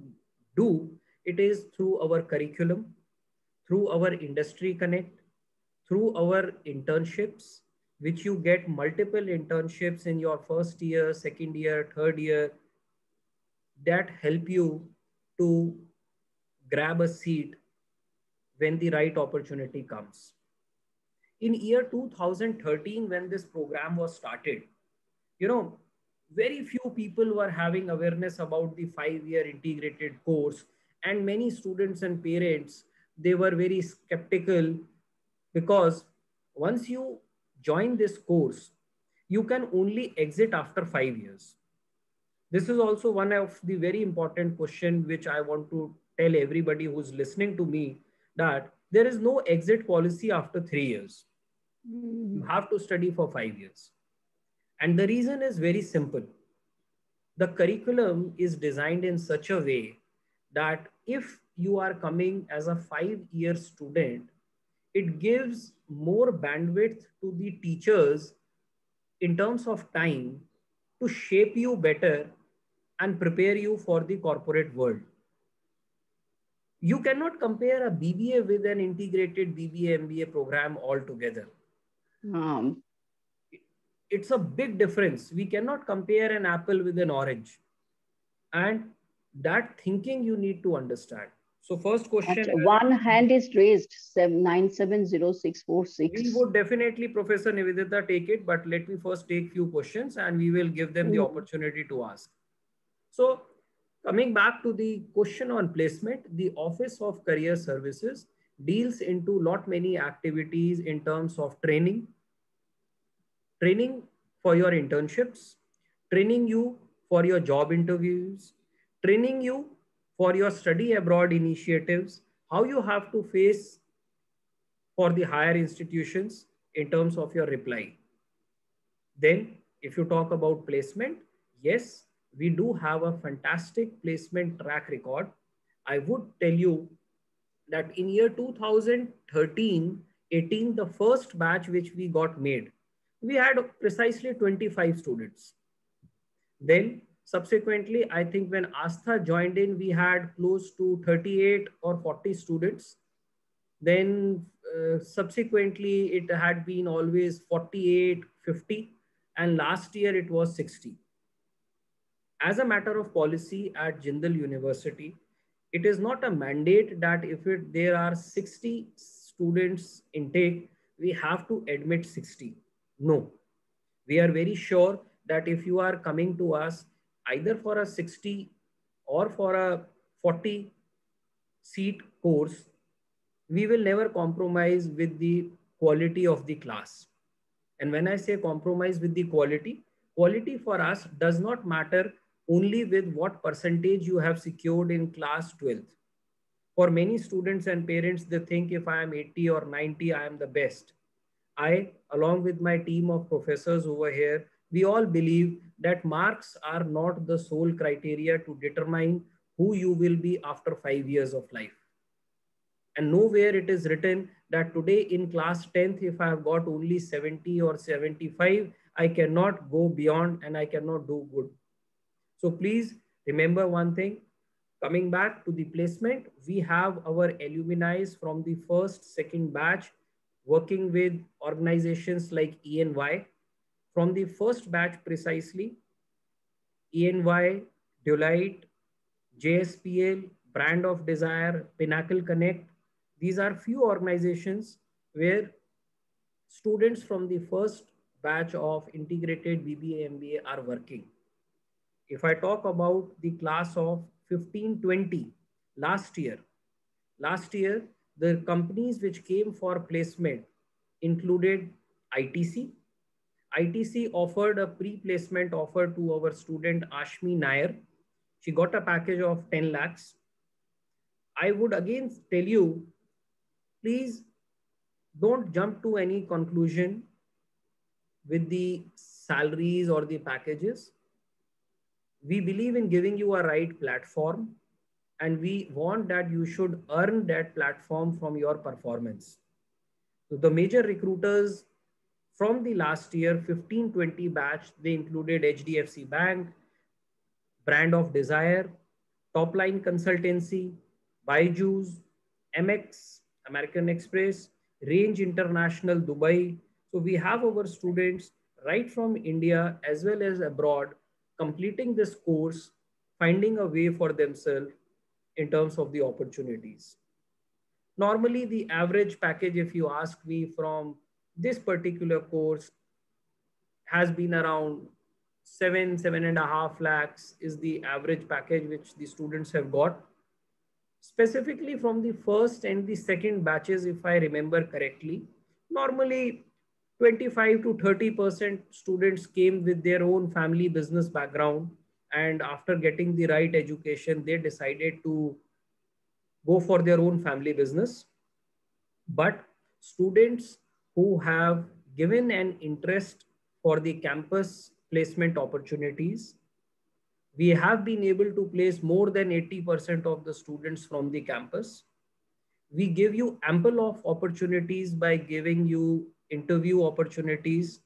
do, it is through our curriculum, through our industry connect, through our internships, which you get multiple internships in your first year, second year, third year, that help you to grab a seat when the right opportunity comes. In year 2013, when this program was started, you know, very few people were having awareness about the 5-year integrated course, and many students and parents, they were very skeptical because once you join this course, you can only exit after 5 years. This is also one of the very important question which I want to tell everybody who's listening to me, that there is no exit policy after 3 years. You have to study for 5 years. And the reason is very simple. The curriculum is designed in such a way that if you are coming as a 5-year student, it gives more bandwidth to the teachers in terms of time to shape you better and prepare you for the corporate world. You cannot compare a BBA with an integrated BBA MBA program altogether. It's a big difference. We cannot compare an apple with an orange. And that thinking you need to understand. So first question. One hand is raised, 9700646. We would definitely, Professor Nivedita, take it, but let me first take few questions and we will give them the opportunity to ask. So coming back to the question on placement, the Office of Career Services deals into lot many activities in terms of training for your internships, training you for your job interviews, training you for your study abroad initiatives, how you have to face for the higher institutions in terms of your reply. Then if you talk about placement, yes, we do have a fantastic placement track record. I would tell you that in year 2013-18, the first batch which we got made, we had precisely 25 students. Then subsequently, I think when Astha joined in, we had close to 38 or 40 students. Then subsequently, it had been always 48, 50, and last year it was 60. As a matter of policy at Jindal University, it is not a mandate that if there are 60 students intake, we have to admit 60. No, we are very sure that if you are coming to us either for a 60 or for a 40 seat course, we will never compromise with the quality of the class. And when I say compromise with the quality for us does not matter only with what percentage you have secured in class 12th. For many students and parents, they think if I am 80 or 90, I am the best. I, along with my team of professors over here, we all believe that marks are not the sole criteria to determine who you will be after 5 years of life. And nowhere it is written that today in class 10th, if I have got only 70 or 75, I cannot go beyond and I cannot do good. So please remember one thing. Coming back to the placement, we have our alumni from the first, second batch working with organizations like ENY. From the first batch precisely, ENY, Deloitte, JSPL, Brand of Desire, Pinnacle Connect. These are few organizations where students from the first batch of integrated BBA MBA are working. If I talk about the class of 15-20 last year, the companies which came for placement included ITC. ITC offered a pre-placement offer to our student Ashmi Nair. She got a package of 10 lakhs. I would again tell you, please don't jump to any conclusion with the salaries or the packages. We believe in giving you a right platform, and we want that you should earn that platform from your performance. So the major recruiters from the last year 15-20 batch, they included HDFC Bank, Brand of Desire, Topline Consultancy, Byju's, MX, American Express, Range International, Dubai. So we have our students right from India as well as abroad completing this course, finding a way for themselves in terms of the opportunities. Normally, the average package, if you ask me, from this particular course has been around 7.5 lakhs is the average package which the students have got. Specifically from the first and the second batches, if I remember correctly, normally 25 to 30% students came with their own family business background. And after getting the right education, they decided to go for their own family business. But students who have given an interest for the campus placement opportunities, we have been able to place more than 80% of the students from the campus. We give you ample of opportunities by giving you interview opportunities.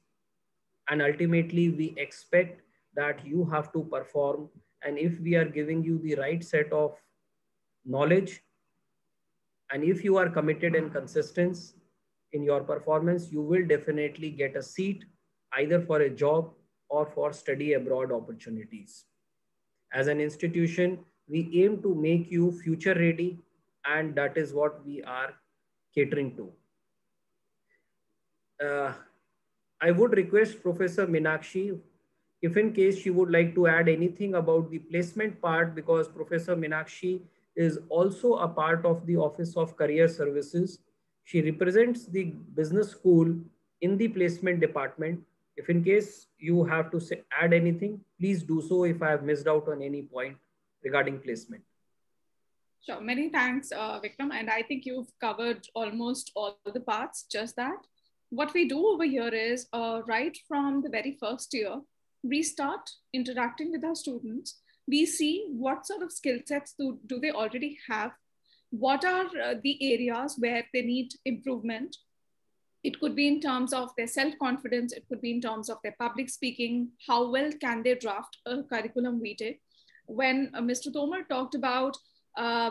And ultimately, we expect that you have to perform. And if we are giving you the right set of knowledge, and if you are committed and consistent in your performance, you will definitely get a seat either for a job or for study abroad opportunities. As an institution, we aim to make you future ready, and that is what we are catering to. I would request Professor Meenakshi, if in case she would like to add anything about the placement part, because Professor Meenakshi is also a part of the Office of Career Services. She represents the business school in the placement department. If in case you have to add anything, please do so if I have missed out on any point regarding placement. Sure, many thanks, Vikram. And I think you've covered almost all the parts, just that. What we do over here is right from the very first year, we start interacting with our students. We see what sort of skill sets do they already have? What are the areas where they need improvement? It could be in terms of their self-confidence. It could be in terms of their public speaking. How well can they draft a curriculum vitae? When Mr. Tomar talked about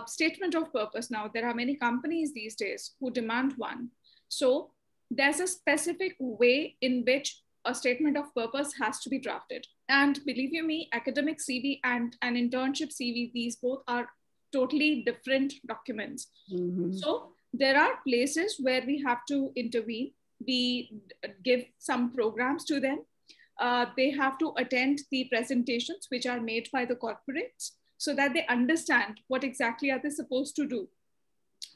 statement of purpose, now there are many companies these days who demand one. So there's a specific way in which a statement of purpose has to be drafted. And believe you me, academic CV and an internship CV, these both are totally different documents. Mm-hmm. So there are places where we have to intervene. We give some programs to them. They have to attend the presentations which are made by the corporates so that they understand what exactly are they supposed to do.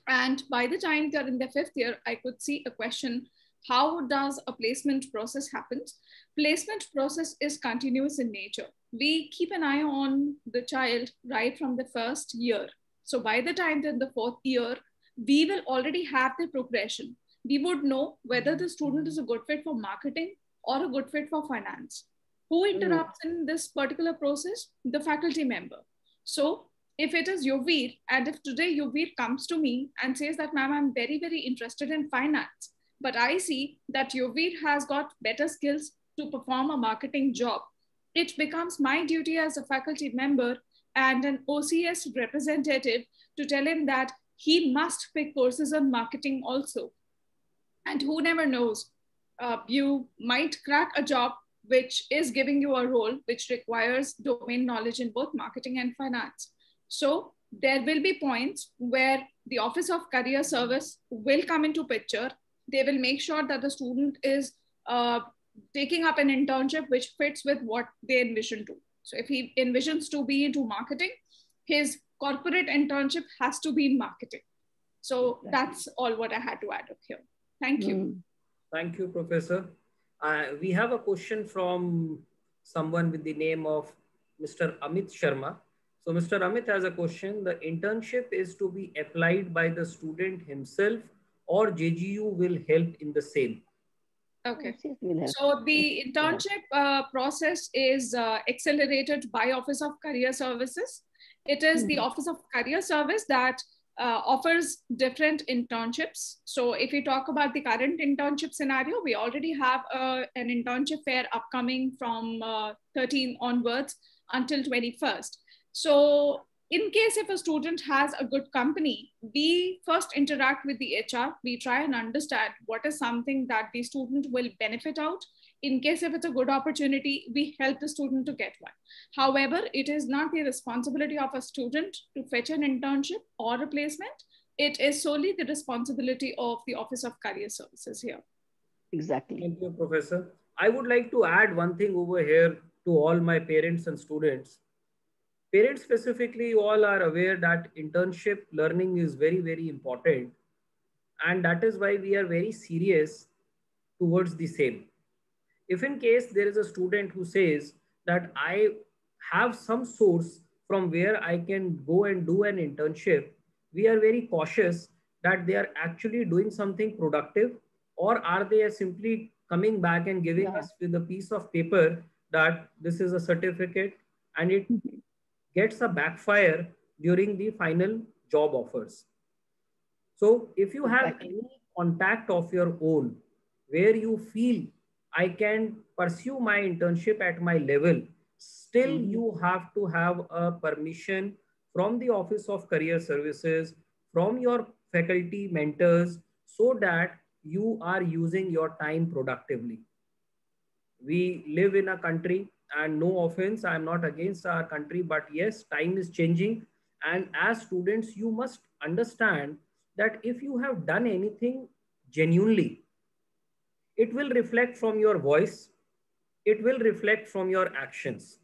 And by the time they're in their 5th year, I could see a question, how does a placement process happen? Placement process is continuous in nature. We keep an eye on the child right from the 1st year. So by the time they're in the 4th year, we will already have the progression. We would know whether the student is a good fit for marketing or a good fit for finance. Who interrupts in this particular process? The faculty member. So if it is Yuvir, and if today Yuvir comes to me and says that, ma'am, I'm very, very interested in finance, but I see that Yuvir has got better skills to perform a marketing job, it becomes my duty as a faculty member and an OCS representative to tell him that he must pick courses on marketing also. And who never knows, you might crack a job which is giving you a role which requires domain knowledge in both marketing and finance. So there will be points where the Office of Career Service will come into picture. They will make sure that the student is taking up an internship which fits with what they envision to. So if he envisions to be into marketing, his corporate internship has to be in marketing. So that's all what I had to add up here. Thank you. Thank you, Professor. We have a question from someone with the name of Mr. Amit Sharma. So Mr. Amit has a question. The internship is to be applied by the student himself, or JGU will help in the same? Okay. So the internship process is accelerated by Office of Career Services. It is the Office of Career Service that offers different internships. So if we talk about the current internship scenario, we already have an internship fair upcoming from 13 onwards until 21st. So in case if a student has a good company, we first interact with the HR. We try and understand what is something that the student will benefit out. In case if it's a good opportunity, we help the student to get one. However, it is not the responsibility of a student to fetch an internship or a placement. It is solely the responsibility of the Office of Career Services here. Exactly. Thank you, Professor. I would like to add one thing over here to all my parents and students. Parents specifically, you all are aware that internship learning is very, very important. And that is why we are very serious towards the same. If in case there is a student who says that I have some source from where I can go and do an internship, we are very cautious that they are actually doing something productive, or are they simply coming back and giving us with a piece of paper that this is a certificate, and it gets a backfire during the final job offers. So if you have any contact of your own where you feel I can pursue my internship at my level, still you have to have a permission from the Office of Career Services, from your faculty mentors, so that you are using your time productively. We live in a country, and no offense, I'm not against our country, but yes, time is changing. And as students, you must understand that if you have done anything genuinely, it will reflect from your voice, it will reflect from your actions.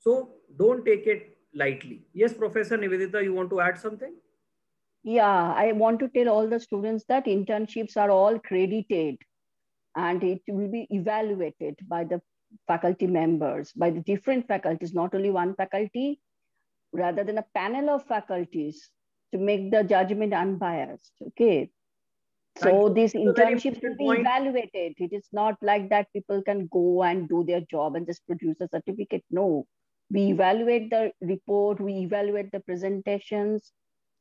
So don't take it lightly. Yes, Professor Nivedita, you want to add something? Yeah, I want to tell all the students that internships are all credited, and it will be evaluated by the faculty members, by the different faculties, not only one faculty, rather than a panel of faculties, to make the judgment unbiased. Okay. So these internships will be evaluated. It is not like that people can go and do their job and just produce a certificate. No, we evaluate the report, we evaluate the presentations,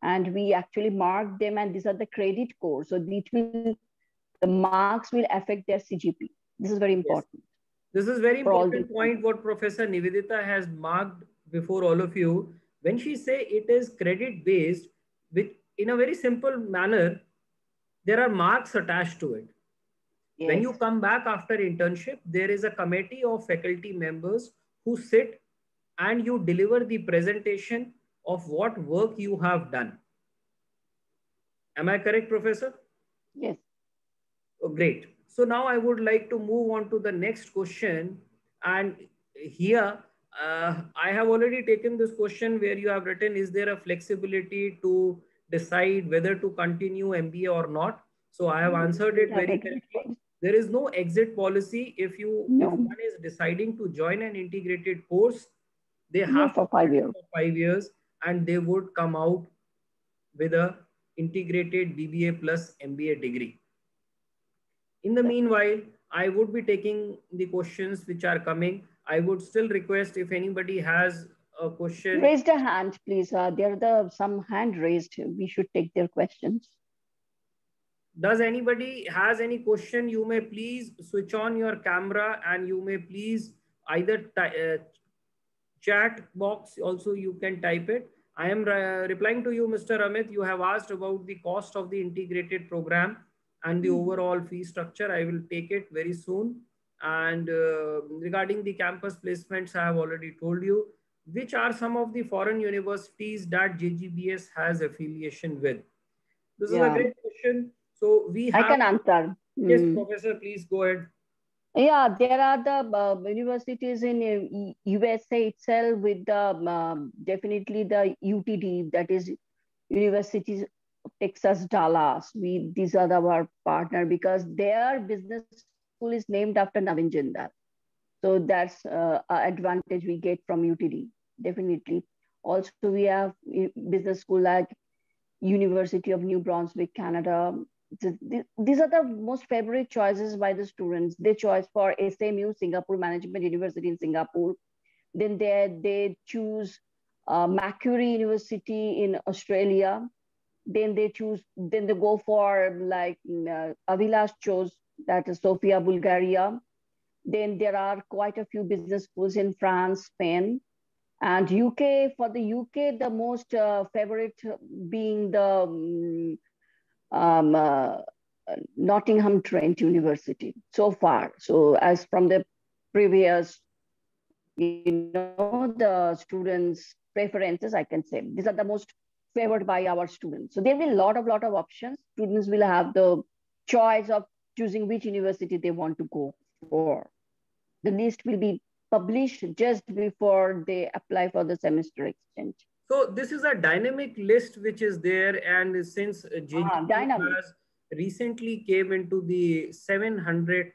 and we actually mark them, and these are the credit scores. So the marks will affect their CGP. This is very important. Yes. This is very important point what Professor Nivedita has marked before all of you. When she say it is credit based, with in a very simple manner, there are marks attached to it. Yes. When you come back after internship, there is a committee of faculty members who sit and you deliver the presentation of what work you have done. Am I correct, Professor? Yes. Oh, great. So now I would like to move on to the next question. And here, I have already taken this question where you have written, is there a flexibility to decide whether to continue MBA or not. So I have answered it very correctly. There is no exit policy. If one is deciding to join an integrated course, they have for 5 years. For 5 years, and they would come out with a integrated BBA plus MBA degree. In the meanwhile, I would be taking the questions which are coming. I would still request if anybody has a question. Raise a hand, please. There are some hand raised. We should take their questions. Does anybody has any question? You may please switch on your camera and you may please either chat box also you can type it. I am replying to you, Mr. Amit. You have asked about the cost of the integrated program and the overall fee structure. I will take it very soon. And regarding the campus placements, I have already told you which are some of the foreign universities that JGBS has affiliation with. This is a great question. So we have, I can answer. Yes, Professor, please go ahead. Yeah, there are the universities in USA itself with the definitely the UTD, that is University of Texas, Dallas. These are our partner because their business school is named after Navin Jindal. So that's an advantage we get from UTD, definitely. Also, we have business school like University of New Brunswick, Canada. These are the most favorite choices by the students. They choose for SMU, Singapore Management University in Singapore. Then they choose Macquarie University in Australia. Then they go for like Avilash chose, that is Sofia, Bulgaria. Then there are quite a few business schools in France, Spain, and UK. For the UK, the most favorite being the Nottingham Trent University so far. So as from the previous, the students' preferences, I can say these are the most favored by our students. So there will be a lot of options. Students will have the choice of choosing which university they want to go for. The list will be published just before they apply for the semester exchange. So this is a dynamic list which is there, and since JGBS has recently came into the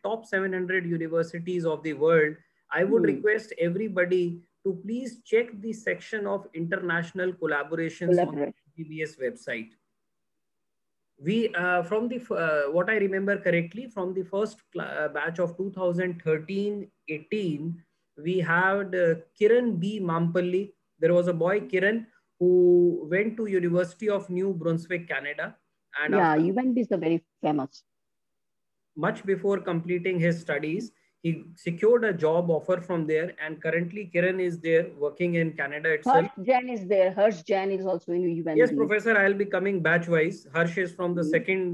top 700 universities of the world, I would request everybody to please check the section of international collaborations on the JGBS website. We, from the, what I remember correctly, from the first batch of 2013-18, we had Kiran B. Mampalli. There was a boy, Kiran, who went to University of New Brunswick, Canada. And UNB is very famous. Much before completing his studies, he secured a job offer from there. And currently, Kiran is there working in Canada itself. Harsh Jain is there. Harsh Jain is also in UNB. Yes, Professor, I'll be coming batch-wise. Harsh is from the second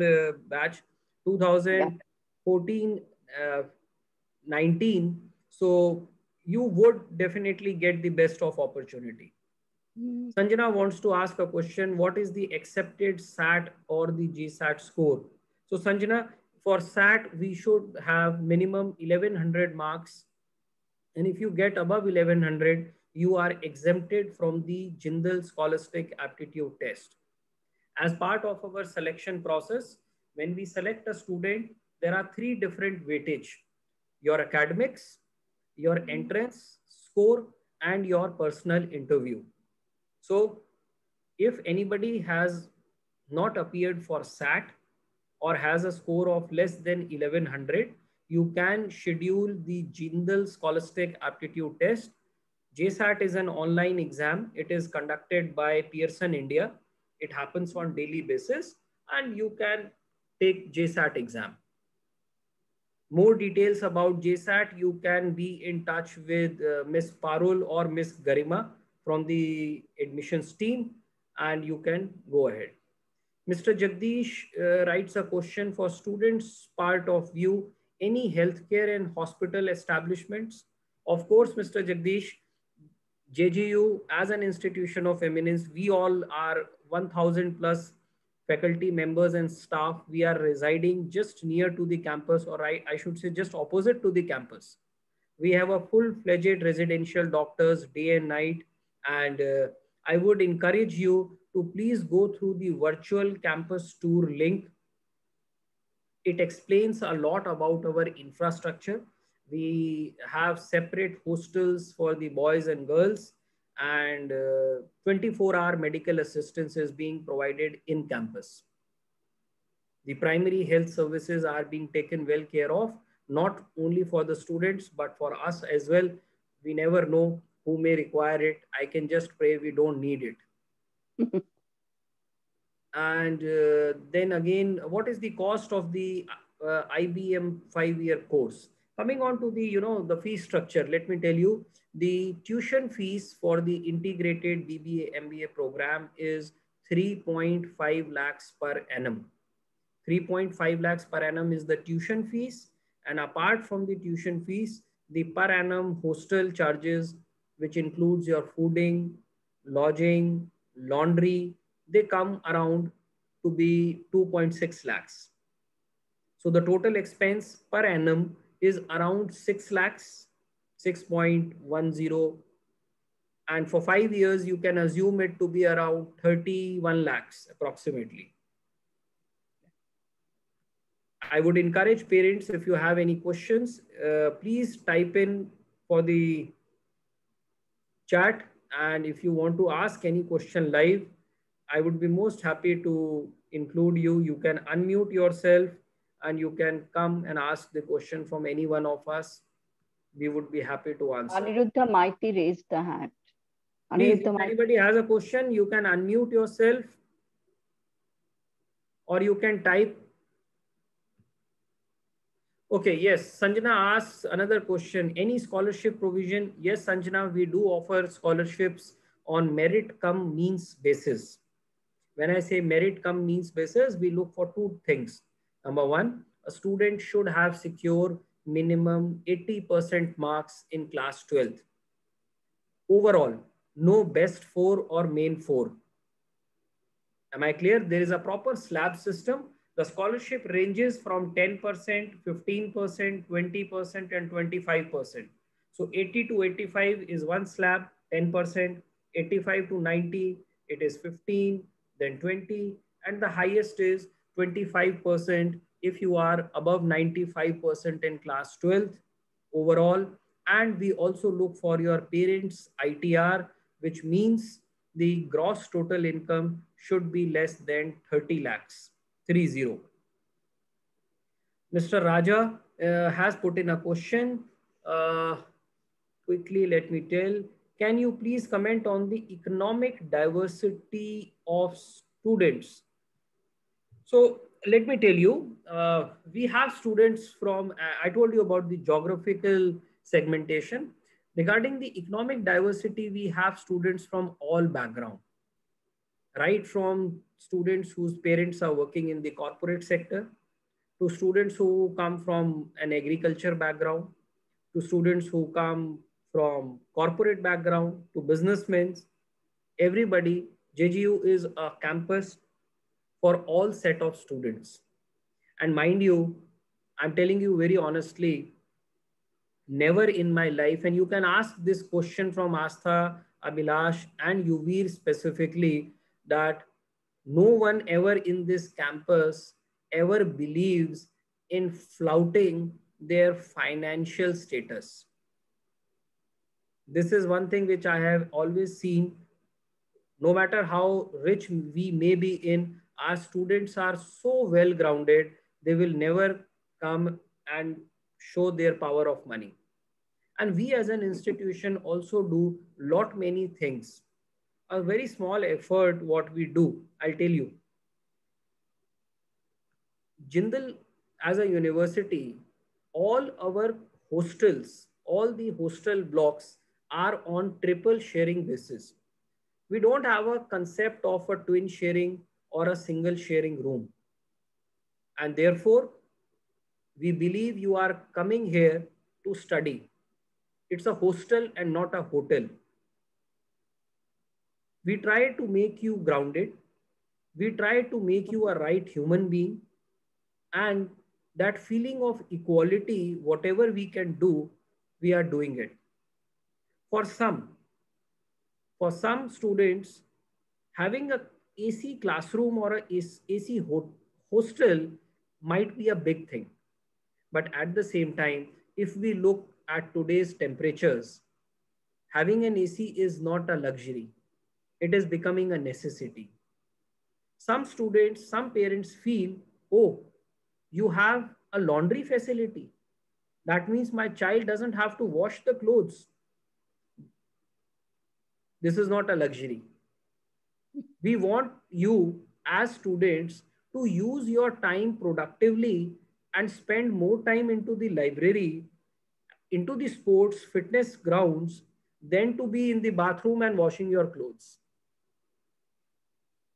batch, 2014-19. So you would definitely get the best of opportunity. Sanjana wants to ask a question. What is the accepted SAT or the GSAT score? So Sanjana, for SAT, we should have minimum 1100 marks. And if you get above 1100, you are exempted from the Jindal Scholastic Aptitude Test. As part of our selection process, when we select a student, there are 3 different weightage: your academics, your entrance score, and your personal interview. So if anybody has not appeared for SAT or has a score of less than 1100, you can schedule the Jindal Scholastic Aptitude Test. JSAT is an online exam. It is conducted by Pearson India. It happens on daily basis, and you can take JSAT exam. More details about JSAT, you can be in touch with Ms. Parul or Ms. Garima from the admissions team, and you can go ahead. Mr. Jagdish writes a question for students' part of view: any healthcare and hospital establishments? Of course, Mr. Jagdish, JGU as an institution of eminence, we all are 1000 plus faculty members and staff. We are residing just near to the campus, or I should say just opposite to the campus. We have a full-fledged residential doctors day and night. And I would encourage you to please go through the virtual campus tour link. It explains a lot about our infrastructure. We have separate hostels for the boys and girls, and 24-hour medical assistance is being provided in campus. The primary health services are being taken well care of, not only for the students, but for us as well. We never know who may require it. I can just pray we don't need it. And then again, what is the cost of the IBM 5-year course? Coming on to the, the fee structure, let me tell you, the tuition fees for the integrated BBA MBA program is 3.5 lakhs per annum. 3.5 lakhs per annum is the tuition fees. And apart from the tuition fees, the per annum hostel charges, which includes your fooding, lodging, laundry, they come around to be 2.6 lakhs. So the total expense per annum is around 6 lakhs, 6.10. And for 5 years, you can assume it to be around 31 lakhs approximately. I would encourage parents, if you have any questions, please type in for the chat. And if you want to ask any question live, I would be most happy to include you. You can unmute yourself and you can come and ask the question from any one of us. We would be happy to answer. Aniruddha Maiti raised the hand. Please, if anybody has a question, you can unmute yourself or you can type. Okay, yes, Sanjana asks another question. Any scholarship provision? Yes, Sanjana, we do offer scholarships on merit cum means basis. When I say merit cum means basis, we look for two things. Number one, a student should have secured minimum 80% marks in class 12th. Overall, no best 4 or main 4. Am I clear? There is a proper slab system. The scholarship ranges from 10%, 15%, 20%, and 25%. So 80 to 85 is one slab, 10%, 85 to 90, it is 15, then 20, and the highest is 25% if you are above 95% in class 12th overall. And we also look for your parents' ITR, which means the gross total income should be less than 30 lakhs. 30. Mr. Raja has put in a question. Quickly, let me tell. Can you please comment on the economic diversity of students? So let me tell you, we have students from, I told you about the geographical segmentation. Regarding the economic diversity, we have students from all backgrounds. Right from students whose parents are working in the corporate sector, to students who come from an agriculture background, to students who come from corporate background, to businessmen, everybody, JGU is a campus for all set of students. And mind you, I'm telling you very honestly, never in my life, and you can ask this question from Astha, Abhilash, and Yuvir specifically, that no one ever in this campus ever believes in flouting their financial status. This is one thing which I have always seen. No matter how rich we may be in, our students are so well grounded, they will never come and show their power of money. And we as an institution also do many things. A very small effort, what we do, I'll tell you. Jindal as a university, all our hostels, all the hostel blocks are on triple sharing basis. We don't have a concept of a twin sharing or a single sharing room. And therefore, we believe you are coming here to study. It's a hostel and not a hotel. We try to make you grounded. We try to make you a right human being. And that feeling of equality, whatever we can do, we are doing it. For some students, having a AC classroom or a AC hostel might be a big thing. But at the same time, if we look at today's temperatures, having an AC is not a luxury. It is becoming a necessity. Some students, some parents feel, oh, you have a laundry facility. That means my child doesn't have to wash the clothes. This is not a luxury. We want you as students to use your time productively and spend more time into the library, into the sports, fitness grounds, than to be in the bathroom and washing your clothes.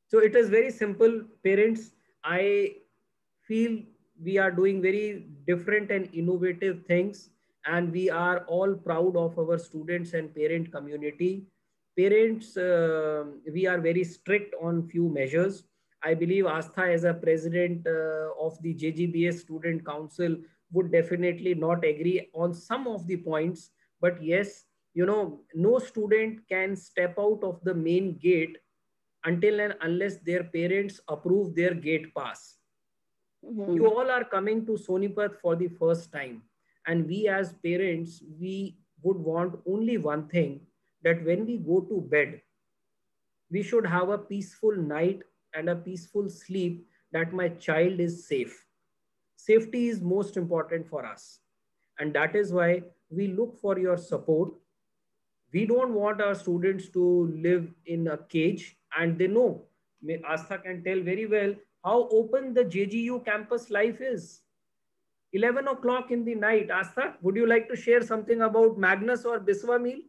So it is very simple, parents. I feel we are doing very different and innovative things, and we are all proud of our students and parent community. Parents, we are very strict on few measures. I believe Astha as a president of the JGBS Student Council would definitely not agree on some of the points, but yes, you know, no student can step out of the main gate until and unless their parents approve their gate pass. You all are coming to Sonipat for the first time. And we as parents, we would want only one thing, that when we go to bed, we should have a peaceful night and a peaceful sleep, that my child is safe. Safety is most important for us. And that is why we look for your support. We don't want our students to live in a cage, and they know, Astha can tell very well how open the JGU campus life is. 11 o'clock in the night. Astha, would you like to share something about Magnus or Biswa meal?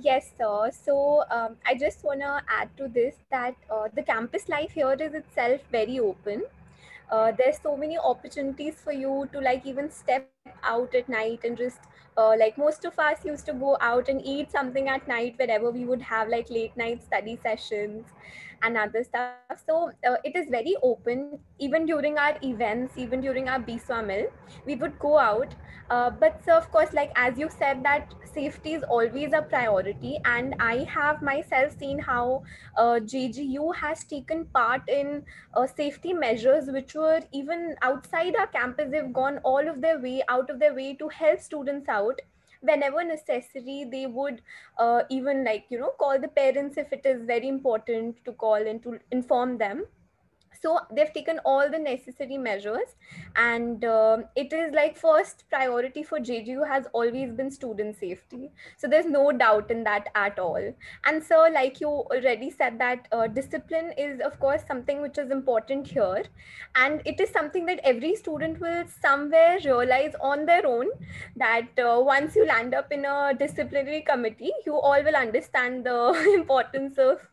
Yes, sir. So I just want to add to this that the campus life here is itself very open. There's so many opportunities for you to like even step out at night and just like most of us used to go out and eat something at night wherever we would have like late night study sessions and other stuff. So it is very open. Even during our events, even during our BSWA mill, we would go out. But so of course, like as you said, that safety is always a priority, and I have myself seen how JGU has taken part in safety measures which were even outside our campus. They've gone all of their way out of their way to help students out whenever necessary. They would even like call the parents if it is very important to call and to inform them. So they've taken all the necessary measures, and it is like first priority for JGU has always been student safety. So there's no doubt in that at all. And so like you already said that discipline is of course something which is important here, and it is something that every student will somewhere realize on their own, that once you land up in a disciplinary committee, you all will understand the importance of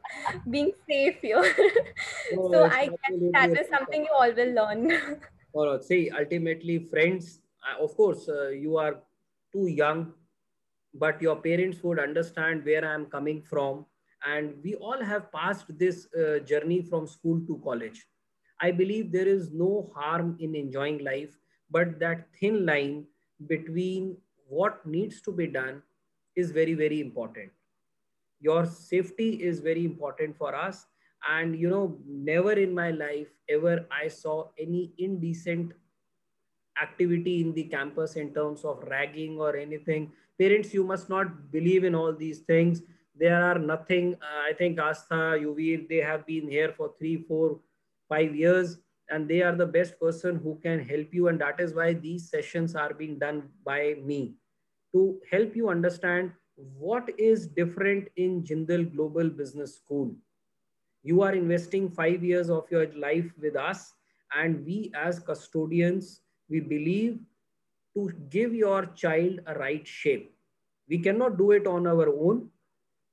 being safe here. Oh, So it's I guess absolutely that is right. something you all will learn. Or see, ultimately, friends, of course, you are too young, but your parents would understand where I am coming from. And we all have passed this journey from school to college. I believe there is no harm in enjoying life, but that thin line between what needs to be done is very, very important. Your safety is very important for us. And you know, never in my life ever I saw any indecent activity in the campus in terms of ragging or anything. Parents, you must not believe in all these things. There are nothing. I think Astha, Yuvir, they have been here for 3, 4, 5 years, and they are the best person who can help you. And that is why these sessions are being done by me, to help you understand what is different in Jindal Global Business School. You are investing 5 years of your life with us, and we as custodians, we believe to give your child a right shape. We cannot do it on our own.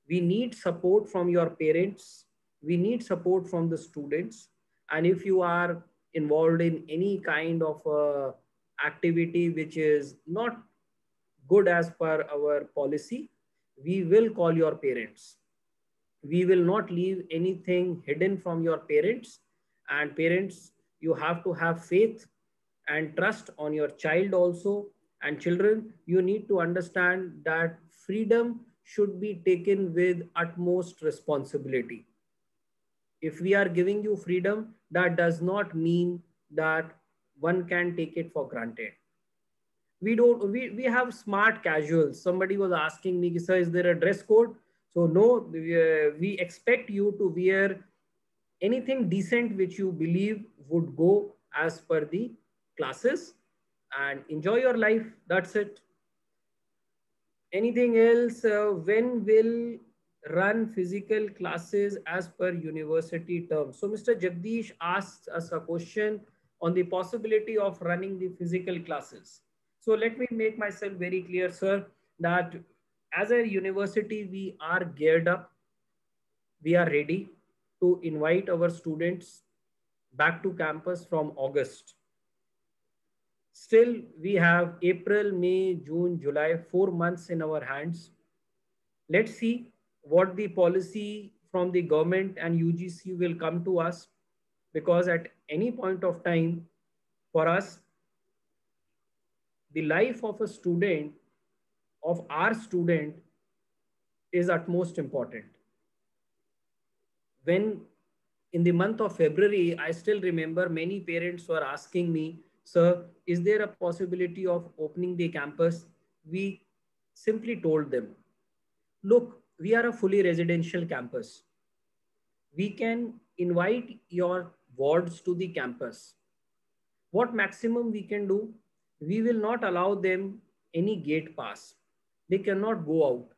We need support from your parents. We need support from the students. And if you are involved in any kind of activity which is not good as per our policy, we will call your parents. We will not leave anything hidden from your parents. And parents, you have to have faith and trust on your child also. And children, you need to understand that freedom should be taken with utmost responsibility. If we are giving you freedom, that does not mean that one can take it for granted. We have smart casuals. Somebody was asking me, sir, is there a dress code? So no, we expect you to wear anything decent which you believe would go as per the classes, and enjoy your life. That's it. Anything else? When will run physical classes as per university terms? So Mr. Jagdish asked us a question on the possibility of running the physical classes. So let me make myself very clear, sir, that as a university, we are geared up. We are ready to invite our students back to campus from August. Still, we have April, May, June, July, 4 months in our hands. Let's see what the policy from the government and UGC will come to us, because at any point of time for us, the life of a student, of our student, is utmost important. When in the month of February, I still remember many parents were asking me, sir, is there a possibility of opening the campus? We simply told them, look, we are a fully residential campus. We can invite your wards to the campus. What maximum we can do? We will not allow them any gate pass. They cannot go out.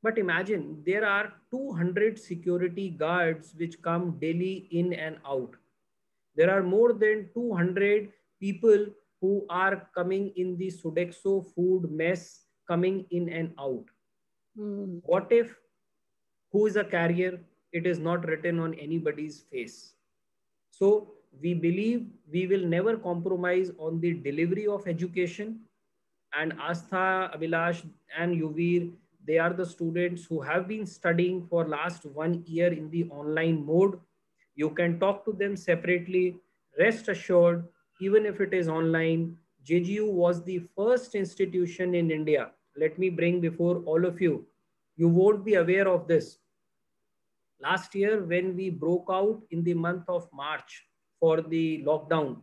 But imagine there are 200 security guards which come daily in and out. There are more than 200 people who are coming in the Sodexo food mess, coming in and out. What if, who is a carrier? It is not written on anybody's face. So we believe we will never compromise on the delivery of education. And Astha, Abhilash and Yuvir, they are the students who have been studying for last 1 year in the online mode. You can talk to them separately. Rest assured, even if it is online, JGU was the first institution in India. Let me bring before all of you. You won't be aware of this. Last year, when we broke out in the month of March for the lockdown,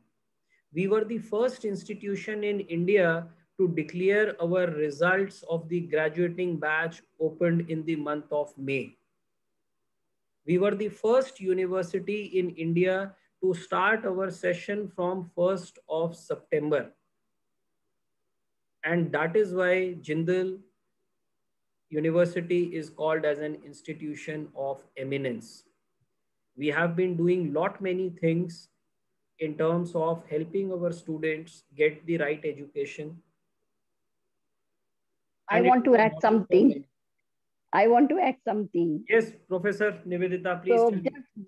we were the first institution in India to declare our results of the graduating batch opened in the month of May. We were the first university in India to start our session from 1st of September. And that is why Jindal University is called as an institution of eminence. We have been doing many things in terms of helping our students get the right education. I want to add something. Yes, Professor Nivedita, please. So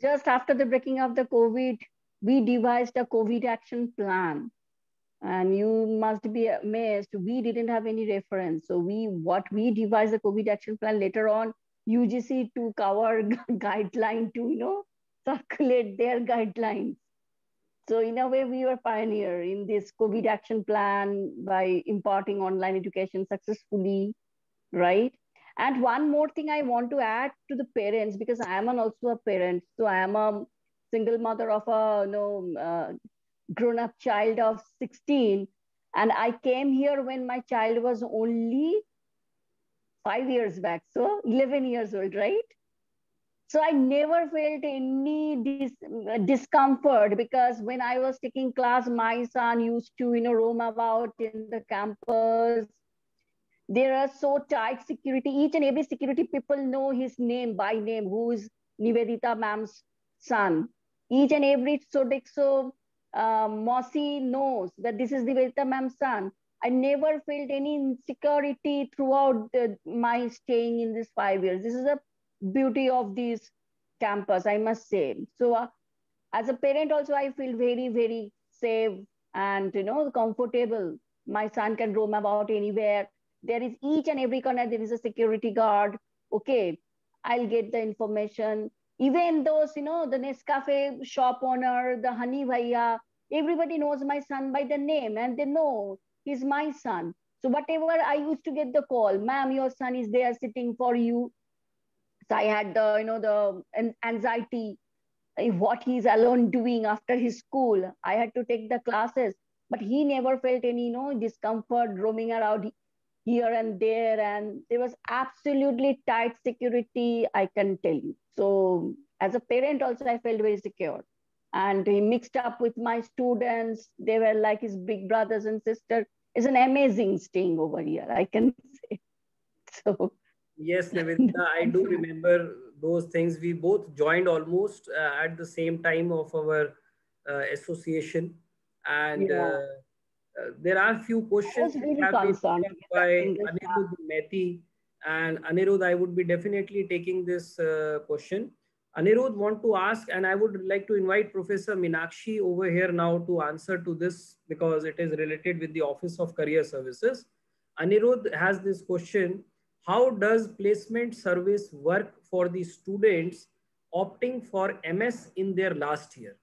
just after the breaking of the COVID, we devised a COVID action plan. And you must be amazed, we didn't have any reference. So what we devised the COVID action plan, later on, UGC took our guideline to, circulate their guidelines. So in a way, we were pioneer in this COVID action plan by imparting online education successfully, right? And one more thing I want to add to the parents, because I am also a parent. So I am a single mother of a grown-up child of 16. And I came here when my child was only 5 years back. So 11 years old, right? So I never felt any discomfort, because when I was taking class, my son used to, roam about in the campus. There are so tight security. Each and every security people know his name by name, who is Nivedita ma'am's son. Each and every Sodexo Mossy knows that this is Nivedita ma'am's son. I never felt any insecurity throughout my staying in these 5 years. This is a beauty of this campus, I must say. So as a parent also, I feel very, very safe and comfortable. My son can roam about anywhere. There is each and every corner, there is a security guard. Okay, I'll get the information. Even those, the Nescafe shop owner, the Honey Bhaiya, everybody knows my son by the name, and they know he's my son. So whatever I used to get the call, ma'am, your son is there sitting for you. So I had the, the anxiety what he's alone doing after his school. I had to take the classes, but he never felt any, discomfort roaming around here and there. And there was absolutely tight security, I can tell you. So as a parent also, I felt very secure. And he mixed up with my students. They were like his big brothers and sisters. It's an amazing staying over here, I can say. So yes, Nivedita, I do remember those things. We both joined almost at the same time of our association. And there are few questions I was which really have been concerned put up by in this Anirudh Methi. And Anirudh, I would be definitely taking this question. Anirudh want to ask, and I would like to invite Professor Meenakshi over here now to answer to this because it is related with the Office of Career Services. Anirudh has this question: how does placement service work for the students opting for MS in their last year?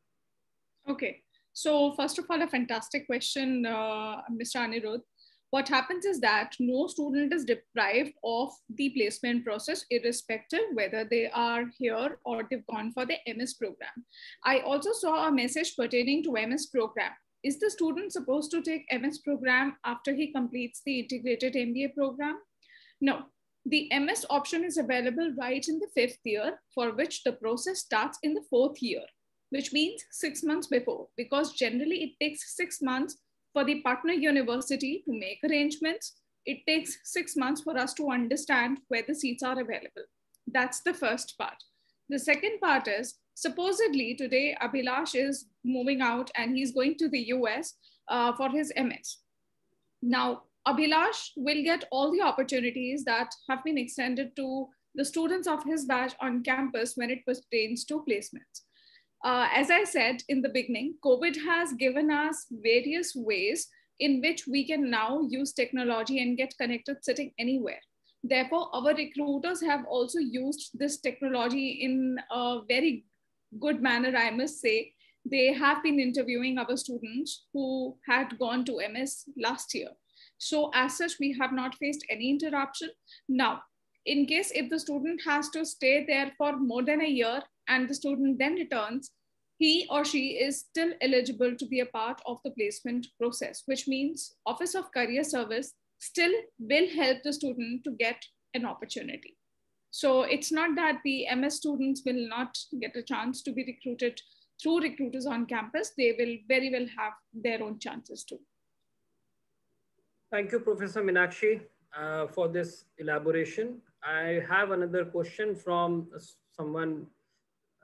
Okay. So first of all, a fantastic question, Mr. Anirudh. What happens is that no student is deprived of the placement process, irrespective whether they are here or they've gone for the MS program. I also saw a message pertaining to MS program. Is the student supposed to take MS program after he completes the integrated MBA program? No. The MS option is available right in the 5th year, for which the process starts in the 4th year, which means 6 months before, because generally it takes 6 months for the partner university to make arrangements. It takes 6 months for us to understand where the seats are available. That's the first part. The second part is, supposedly today Abhilash is moving out and he's going to the US for his MS. Now, Abhilash will get all the opportunities that have been extended to the students of his batch on campus when it pertains to placements. As I said in the beginning, COVID has given us various ways in which we can now use technology and get connected sitting anywhere. Therefore, our recruiters have also used this technology in a very good manner, I must say. They have been interviewing our students who had gone to MS last year. So as such, we have not faced any interruption. Now, in case if the student has to stay there for more than a year and the student then returns, he or she is still eligible to be a part of the placement process, which means Office of Career Service still will help the student to get an opportunity. So it's not that the MS students will not get a chance to be recruited through recruiters on campus. They will very well have their own chances too. Thank you, Professor Meenakshi, for this elaboration. I have another question from someone,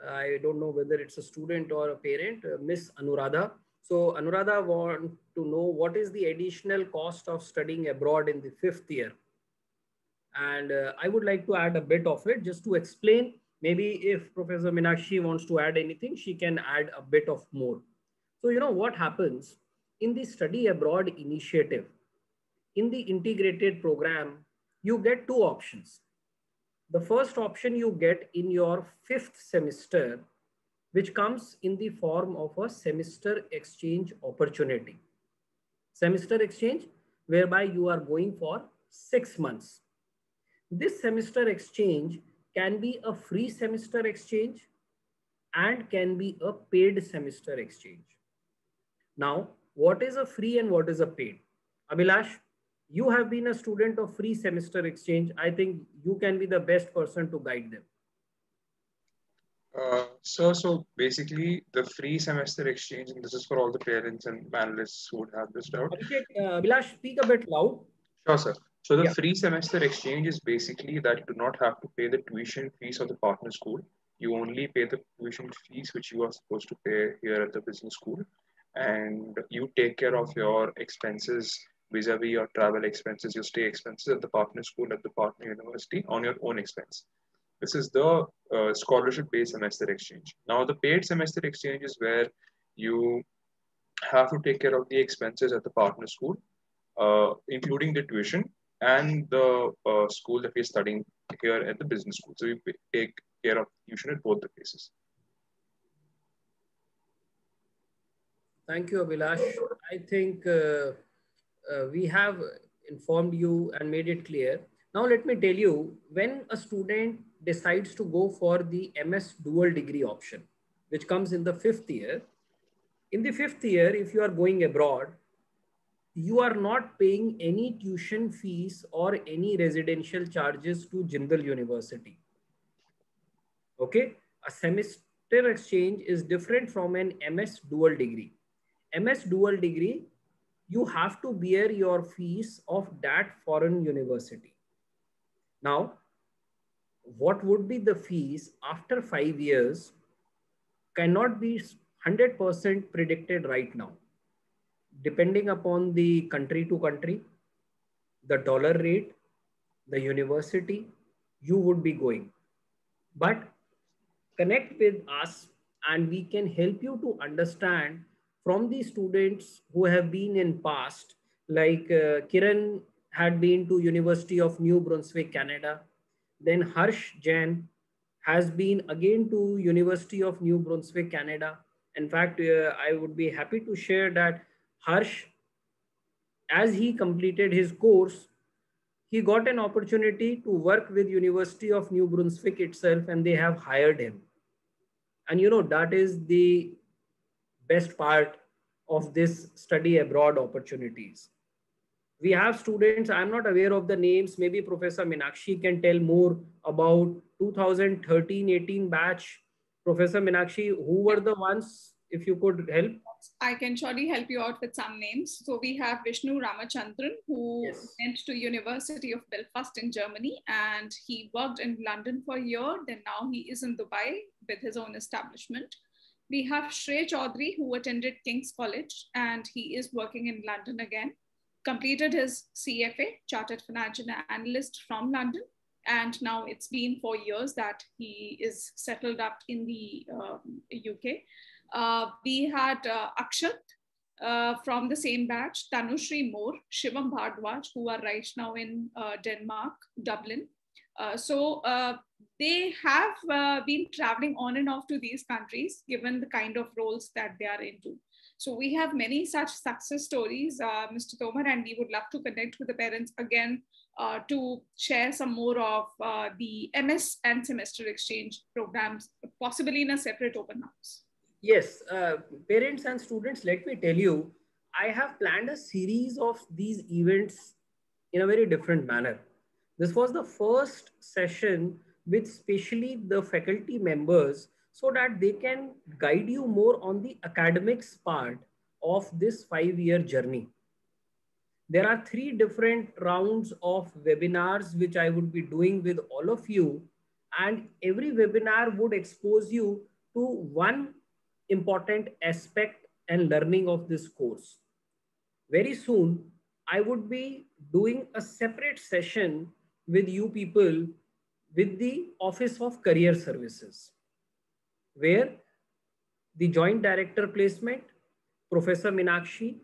I don't know whether it's a student or a parent, Miss Anuradha. So Anuradha wants to know what is the additional cost of studying abroad in the 5th year. And I would like to add a bit of it just to explain. Maybe if Professor Meenakshi wants to add anything, she can add a bit of more. So, you know what happens in the study abroad initiative, in the integrated program, you get 2 options. The first option you get in your 5th semester, which comes in the form of a semester exchange opportunity. Semester exchange, whereby you are going for 6 months. This semester exchange can be a free semester exchange and can be a paid semester exchange. Now, what is a free and what is a paid? Abhilash, you have been a student of free semester exchange. I think you can be the best person to guide them. So basically the free semester exchange, and this is for all the parents and panelists who would have this doubt. Abhilash, speak a bit loud. Sure, sir. So the free semester exchange is basically that you do not have to pay the tuition fees of the partner school. You only pay the tuition fees which you are supposed to pay here at the business school. And you take care of your expenses vis-a-vis your travel expenses, your stay expenses at the partner school, at the partner university on your own expense. This is the scholarship-based semester exchange. Now, the paid semester exchange is where you have to take care of the expenses at the partner school, including the tuition and the school that we're studying here at the business school. So you take care of tuition at both the places. Thank you, Abhilash. I think we have informed you and made it clear. Now, let me tell you, when a student decides to go for the MS dual degree option, which comes in the 5th year. In the 5th year, if you are going abroad, you are not paying any tuition fees or any residential charges to Jindal University. Okay, a semester exchange is different from an MS dual degree. MS dual degree, you have to bear your fees of that foreign university. Now, what would be the fees after 5 years cannot be 100% predicted right now. Depending upon the country to country, the dollar rate, the university, you would be going. But connect with us and we can help you to understand from the students who have been in past, like Kiran had been to University of New Brunswick, Canada. Then Harsh Jain has been again to University of New Brunswick, Canada. In fact, I would be happy to share that Harsh, as he completed his course, he got an opportunity to work with University of New Brunswick itself, and they have hired him. And you know, that is the best part of this study abroad opportunities. We have students, I'm not aware of the names, maybe Professor Meenakshi can tell more about 2013-18 batch. Professor Meenakshi, who were the ones, if you could help? I can surely help you out with some names. So we have Vishnu Ramachandran, who went to University of Belfast in Germany, and he worked in London for a year. Then now he is in Dubai with his own establishment. We have Shrey Chaudhary, who attended King's College, and he is working in London again. Completed his CFA, Chartered Financial Analyst from London. And now it's been 4 years that he is settled up in the UK. We had Akshat from the same batch, Tanushree Moore, Shivam Bhardwaj, who are right now in Denmark, Dublin. So they have been traveling on and off to these countries, given the kind of roles that they are into. So we have many such success stories, Mr. Tomar, and we would love to connect with the parents again to share some more of the MS and semester exchange programs, possibly in a separate open house. Yes, parents and students, let me tell you, I have planned a series of these events in a very different manner. This was the first session with specially the faculty members so that they can guide you more on the academics part of this 5-year journey. There are 3 different rounds of webinars which I would be doing with all of you, and every webinar would expose you to one important aspect and learning of this course. Very soon, I would be doing a separate session with you people with the Office of Career Services, where the Joint Director Placement, Professor Meenakshi,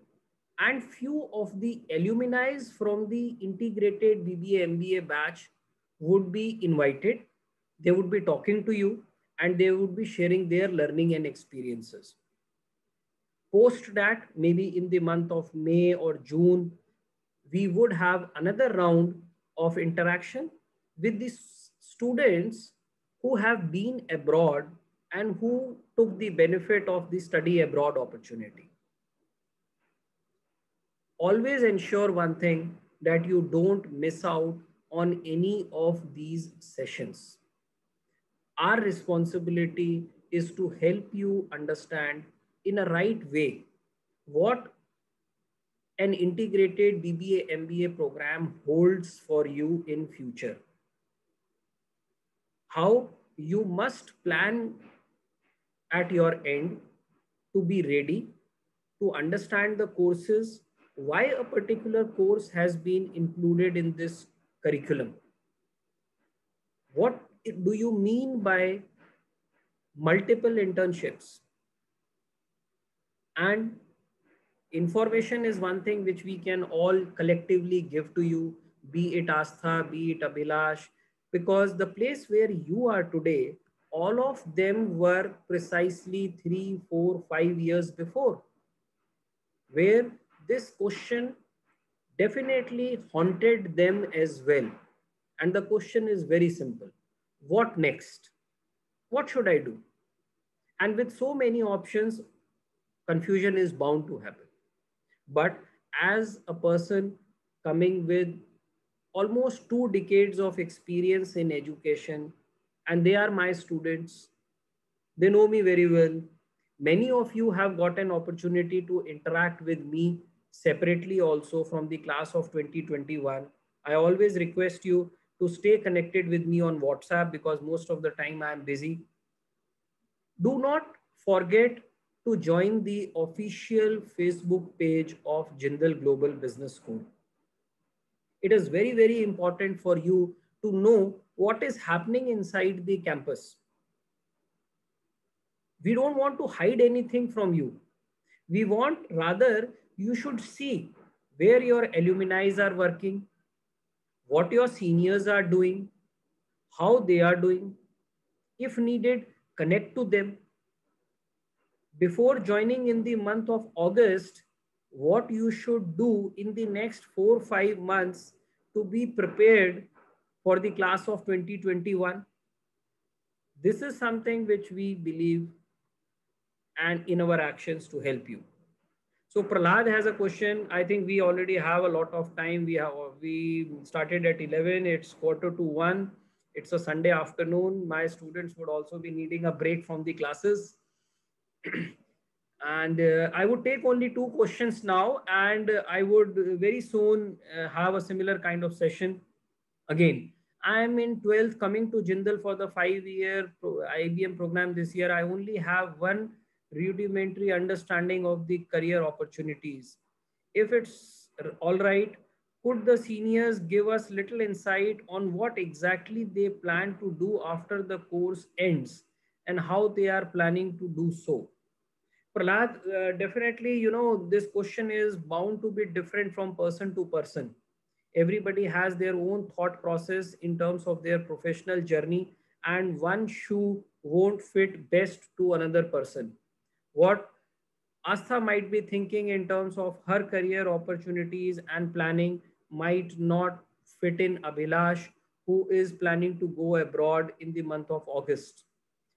and few of the alumni from the integrated BBA MBA batch would be invited. They would be talking to you and they would be sharing their learning and experiences. Post that, maybe in the month of May or June, we would have another round of interaction with the students who have been abroad and who took the benefit of the study abroad opportunity. Always ensure one thing, that you don't miss out on any of these sessions. Our responsibility is to help you understand in a right way what an integrated BBA MBA program holds for you in future. How you must plan at your end to be ready to understand the courses, why a particular course has been included in this curriculum. What do you mean by multiple internships? And information is one thing which we can all collectively give to you, be it Astha, be it Abhilash, because the place where you are today, all of them were precisely 3, 4, 5 years before, where this question definitely haunted them as well. And the question is very simple. What next? What should I do? And with so many options, confusion is bound to happen. But as a person coming with almost 2 decades of experience in education, and they are my students, they know me very well. Many of you have got an opportunity to interact with me separately also from the class of 2021. I always request you to stay connected with me on WhatsApp because most of the time I am busy. Do not forget to join the official Facebook page of Jindal Global Business School. It is very, very important for you to know what is happening inside the campus. We don't want to hide anything from you. We want rather you should see where your alumni are working, what your seniors are doing, how they are doing. If needed, connect to them. Before joining in the month of August, what you should do in the next 4-5 months to be prepared for the class of 2021. This is something which we believe and in our actions to help you. So Prahlad has a question. I think we already have a lot of time. We started at 11. It's 1:45. It's a Sunday afternoon. My students would also be needing a break from the classes. And I would take only 2 questions now, and I would very soon have a similar kind of session again. I am in 12th coming to Jindal for the 5-year IBM program this year. I only have one rudimentary understanding of the career opportunities. If it's all right, could the seniors give us little insight on what exactly they plan to do after the course ends and how they are planning to do so? Prahlad, definitely, this question is bound to be different from person to person. Everybody has their own thought process in terms of their professional journey, and one shoe won't fit best to another person. What Astha might be thinking in terms of her career opportunities and planning might not fit in Abhilash, who is planning to go abroad in the month of August.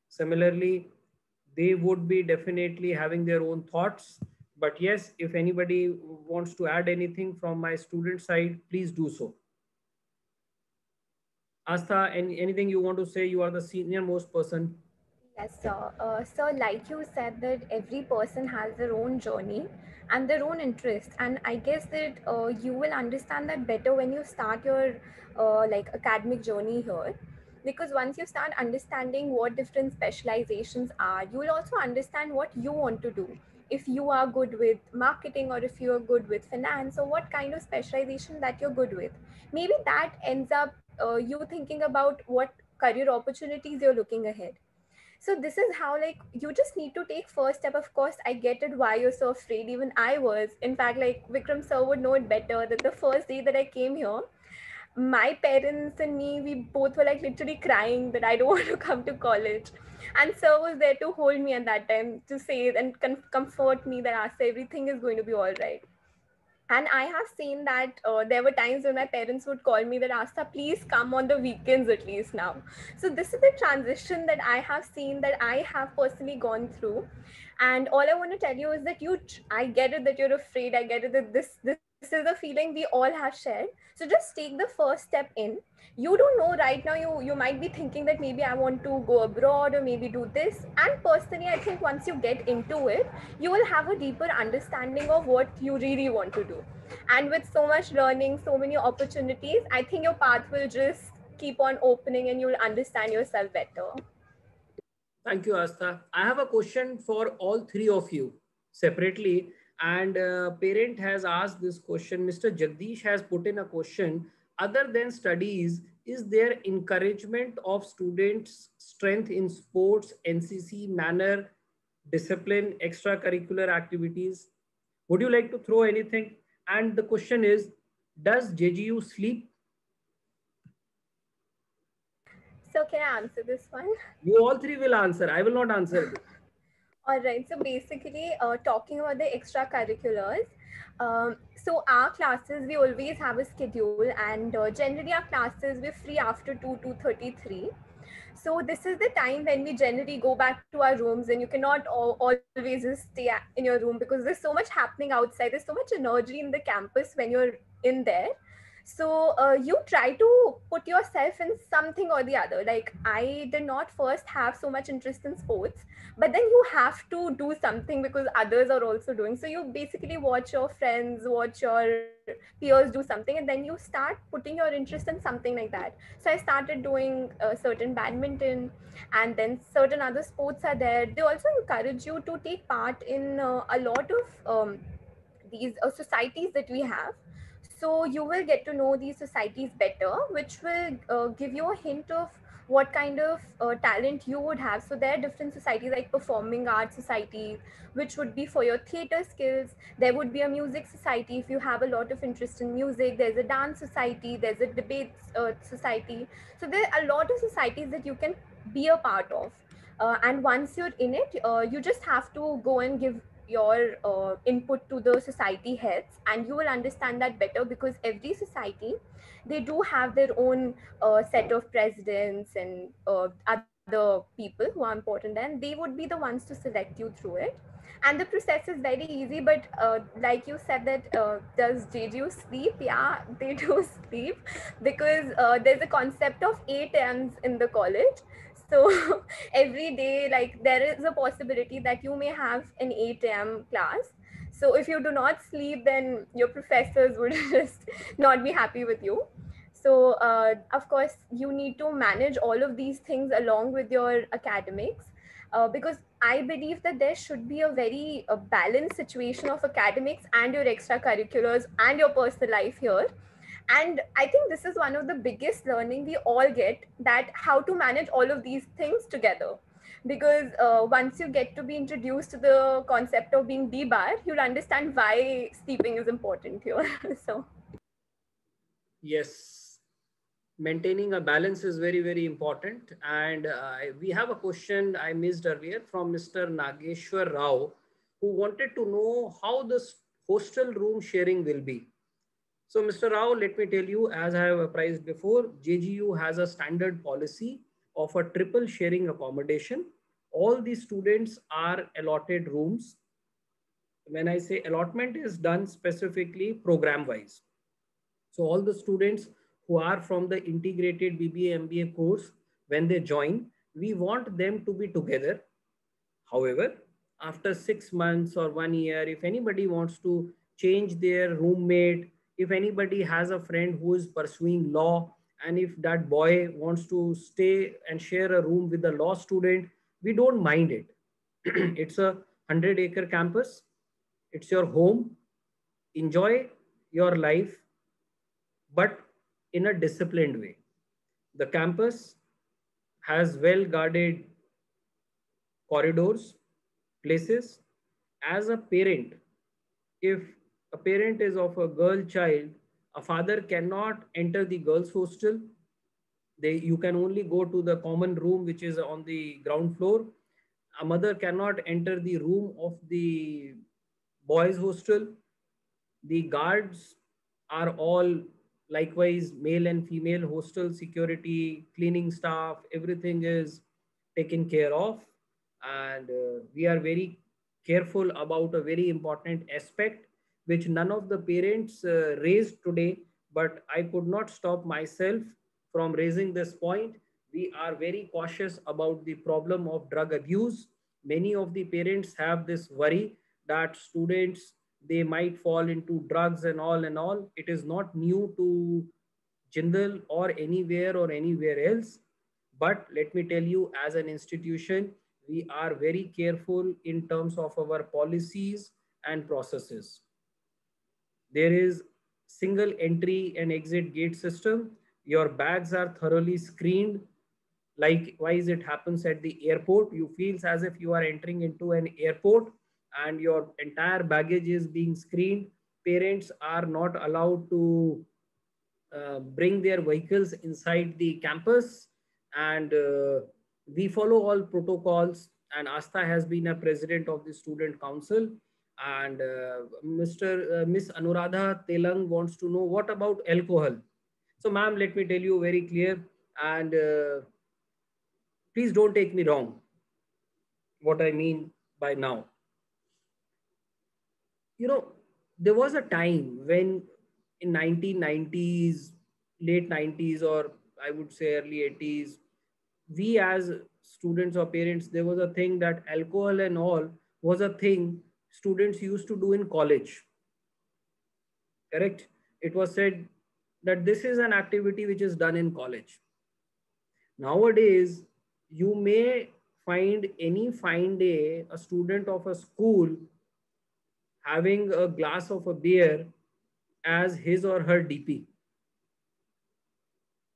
Similarly, they would be definitely having their own thoughts. But yes, if anybody wants to add anything from my student side, please do so. Astha, anything you want to say? You are the senior most person. Yes, sir. So, like you said, that every person has their own journey and their own interest, and I guess that you will understand that better when you start your like academic journey here, because once you start understanding what different specializations are, you will also understand what you want to do. If you are good with marketing, or if you are good with finance, or what kind of specialization that you're good with, maybe that ends up you thinking about what career opportunities you're looking ahead. So this is how, like, you just need to take first step. Of course, I get it why you're so afraid. Even I was. In fact, like, Vikram sir would know it better, that the first day that I came here, my parents and me, we both were like literally crying that I don't want to come to college. And sir was there to hold me at that time, to say and comfort me that Asa, everything is going to be all right. And I have seen that there were times when my parents would call me that, Asta, please come on the weekends at least now. So this is the transition that I have seen, that I have personally gone through. And all I want to tell you is that I get it that you're afraid. I get it that this is the feeling we all have shared. So just take the first step in. You don't know right now, you might be thinking that maybe I want to go abroad or maybe do this. And personally, I think once you get into it, you will have a deeper understanding of what you really want to do. And with so much learning, so many opportunities, I think your path will just keep on opening and you'll understand yourself better. Thank you, Astha. I have a question for all 3 of you separately. And parent has asked this question. Mr. Jagdish has put in a question. Other than studies, is there encouragement of students' strength in sports, NCC, manner, discipline, extracurricular activities? Would you like to throw anything? And the question is, does JGU sleep? So can I answer this one? You all 3 will answer. I will not answer. All right. So basically, talking about the extracurriculars, so our classes, we always have a schedule, and generally our classes, we're free after 2 to 33. So this is the time when we generally go back to our rooms, and you cannot always just stay in your room because there's so much happening outside. There's so much energy in the campus when you're in there. So you try to put yourself in something or the other. Like, I did not first have so much interest in sports, but then you have to do something because others are also doing. So you basically watch your friends, watch your peers do something, and then you start putting your interest in something like that. So I started doing certain badminton, and then certain other sports are there. They also encourage you to take part in a lot of these societies that we have. So you will get to know these societies better, which will give you a hint of what kind of talent you would have. So there are different societies like performing arts societies, which would be for your theater skills. There would be a music society if you have a lot of interest in music. There's a dance society, there's a debate society. So there are a lot of societies that you can be a part of. And once you're in it, you just have to go and give your input to the society heads, and you will understand that better, because every society, they do have their own set of presidents and other people who are important, and they would be the ones to select you through it. And the process is very easy. But like you said that does JGU sleep? Yeah, they do sleep, because there's a concept of 8 M's in the college. So every day, like, there is a possibility that you may have an 8 a.m. class. So if you do not sleep, then your professors would just not be happy with you. So of course, you need to manage all of these things along with your academics, because I believe that there should be a very balanced situation of academics and your extracurriculars and your personal life here. And I think this is one of the biggest learning we all get, that how to manage all of these things together. Because once you get to be introduced to the concept of being D-bar, you'll understand why sleeping is important here. So Yes, maintaining a balance is very, very important. And we have a question I missed earlier from Mr. Nageshwar Rao, who wanted to know how the hostel room sharing will be. So, Mr. Rao, let me tell you, as I have apprised before, JGU has a standard policy of a triple sharing accommodation. All the students are allotted rooms. When I say allotment, is done specifically program wise. So all the students who are from the integrated BBA MBA course, when they join, we want them to be together. However, after 6 months or 1 year, if anybody wants to change their roommate, if anybody has a friend who is pursuing law, and if that boy wants to stay and share a room with a law student, we don't mind it. It's a 100-acre campus. It's your home. Enjoy your life, but in a disciplined way. The campus has well-guarded corridors, places. As a parent, if a parent is of a girl child, a father cannot enter the girls' hostel. You can only go to the common room, which is on the ground floor. A mother cannot enter the room of the boys' hostel. The guards are all likewise male and female. Hostel security, cleaning staff, everything is taken care of. And we are very careful about a very important aspect which none of the parents raised today, but I could not stop myself from raising this point. We are very cautious about the problem of drug abuse. Many of the parents have this worry that students, they might fall into drugs and all and all. It is not new to Jindal or anywhere else. But let me tell you, as an institution, we are very careful in terms of our policies and processes. There is single entry and exit gate system. Your bags are thoroughly screened. Likewise, it happens at the airport. You feel as if you are entering into an airport and your entire baggage is being screened. Parents are not allowed to bring their vehicles inside the campus, and we follow all protocols. And Asta has been a president of the student council. And Miss Anuradha Telang wants to know what about alcohol. So, ma'am, let me tell you very clear. And Please don't take me wrong. What I mean by now, there was a time when in 1990s, late 90s, or I would say early 80s, we as students or parents, there was a thing that alcohol and all was a thing students used to do in college. Correct? It was said that this is an activity which is done in college. Nowadays, you may find any fine day a student of a school having a glass of a beer as his or her DP.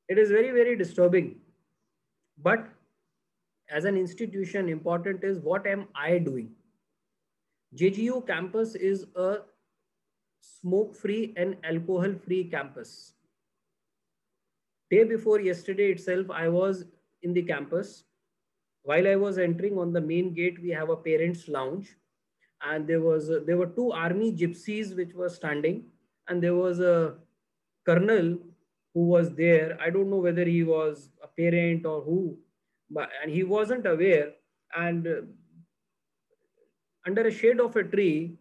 It is very, very disturbing. But as an institution, important is what am I doing? JGU campus is a smoke-free and alcohol-free campus. Day before yesterday itself, I was in the campus. While I was entering on the main gate, we have a parents' lounge, and there were two army gypsies which were standing, and there was a colonel who was there. I don't know whether he was a parent or who, and he wasn't aware. And under a shade of a tree,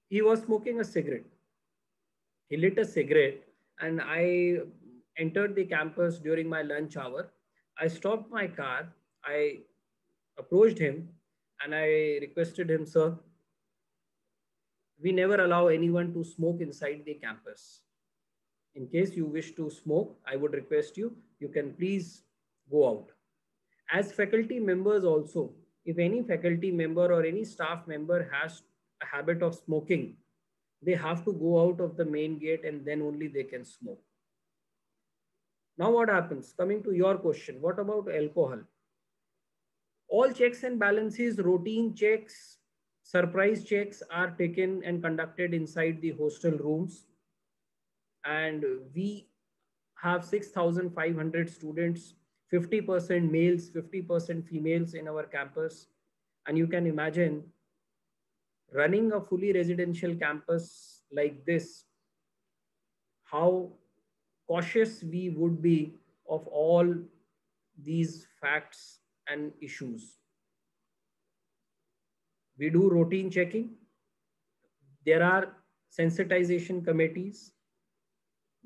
he was smoking a cigarette. He lit a cigarette, and I entered the campus during my lunch hour. I stopped my car. I approached him and I requested him, sir, we never allow anyone to smoke inside the campus. In case you wish to smoke, I would request you, you can please go out. As faculty members also, if any faculty member or any staff member has a habit of smoking, they have to go out of the main gate and then only they can smoke. Now what happens? Coming to your question, what about alcohol? All checks and balances, routine checks, surprise checks are taken and conducted inside the hostel rooms. And we have 6,500 students, 50% males, 50% females in our campus. And you can imagine running a fully residential campus like this, how cautious we would be of all these facts and issues. We do routine checking. There are sensitization committees.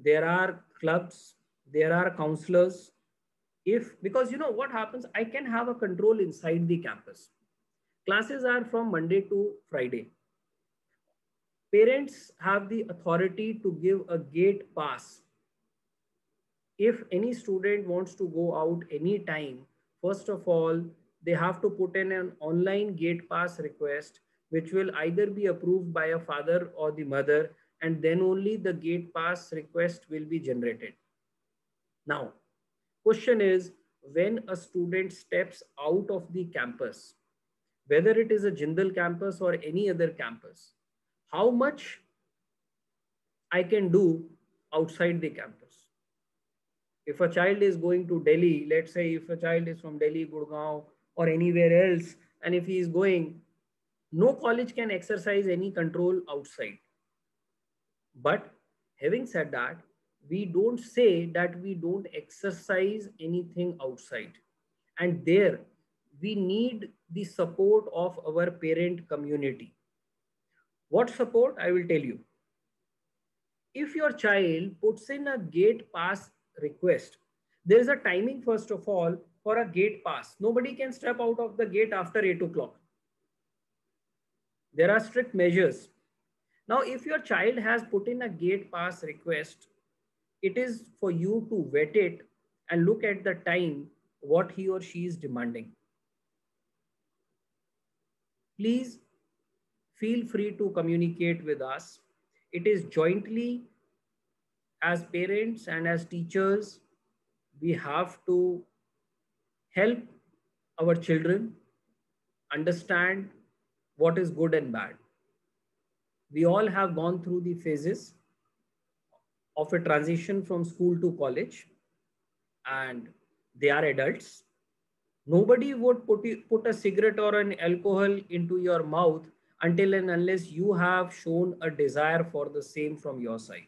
There are clubs. There are counselors. Because you know what happens, I can have a control inside the campus. Classes are from Monday to Friday. Parents have the authority to give a gate pass. If any student wants to go out anytime, first of all, they have to put in an online gate pass request, which will either be approved by a father or the mother, and then only the gate pass request will be generated. Now, question is, when a student steps out of the campus, whether it is a Jindal campus or any other campus, how much I can do outside the campus? If a child is going to Delhi, let's say if a child is from Delhi, Gurgaon, or anywhere else, and if he is going, no college can exercise any control outside. But having said that, we don't say that we don't exercise anything outside. And there, we need the support of our parent community. What support? I will tell you. If your child puts in a gate pass request, there is a timing, first of all, for a gate pass. Nobody can step out of the gate after 8 o'clock. There are strict measures. Now, if your child has put in a gate pass request, it is for you to vet it and look at the time, what he or she is demanding. Please feel free to communicate with us. It is jointly, as parents and as teachers, we have to help our children understand what is good and bad. We all have gone through the phases of a transition from school to college, and they are adults. Nobody would put a cigarette or an alcohol into your mouth until and unless you have shown a desire for the same from your side.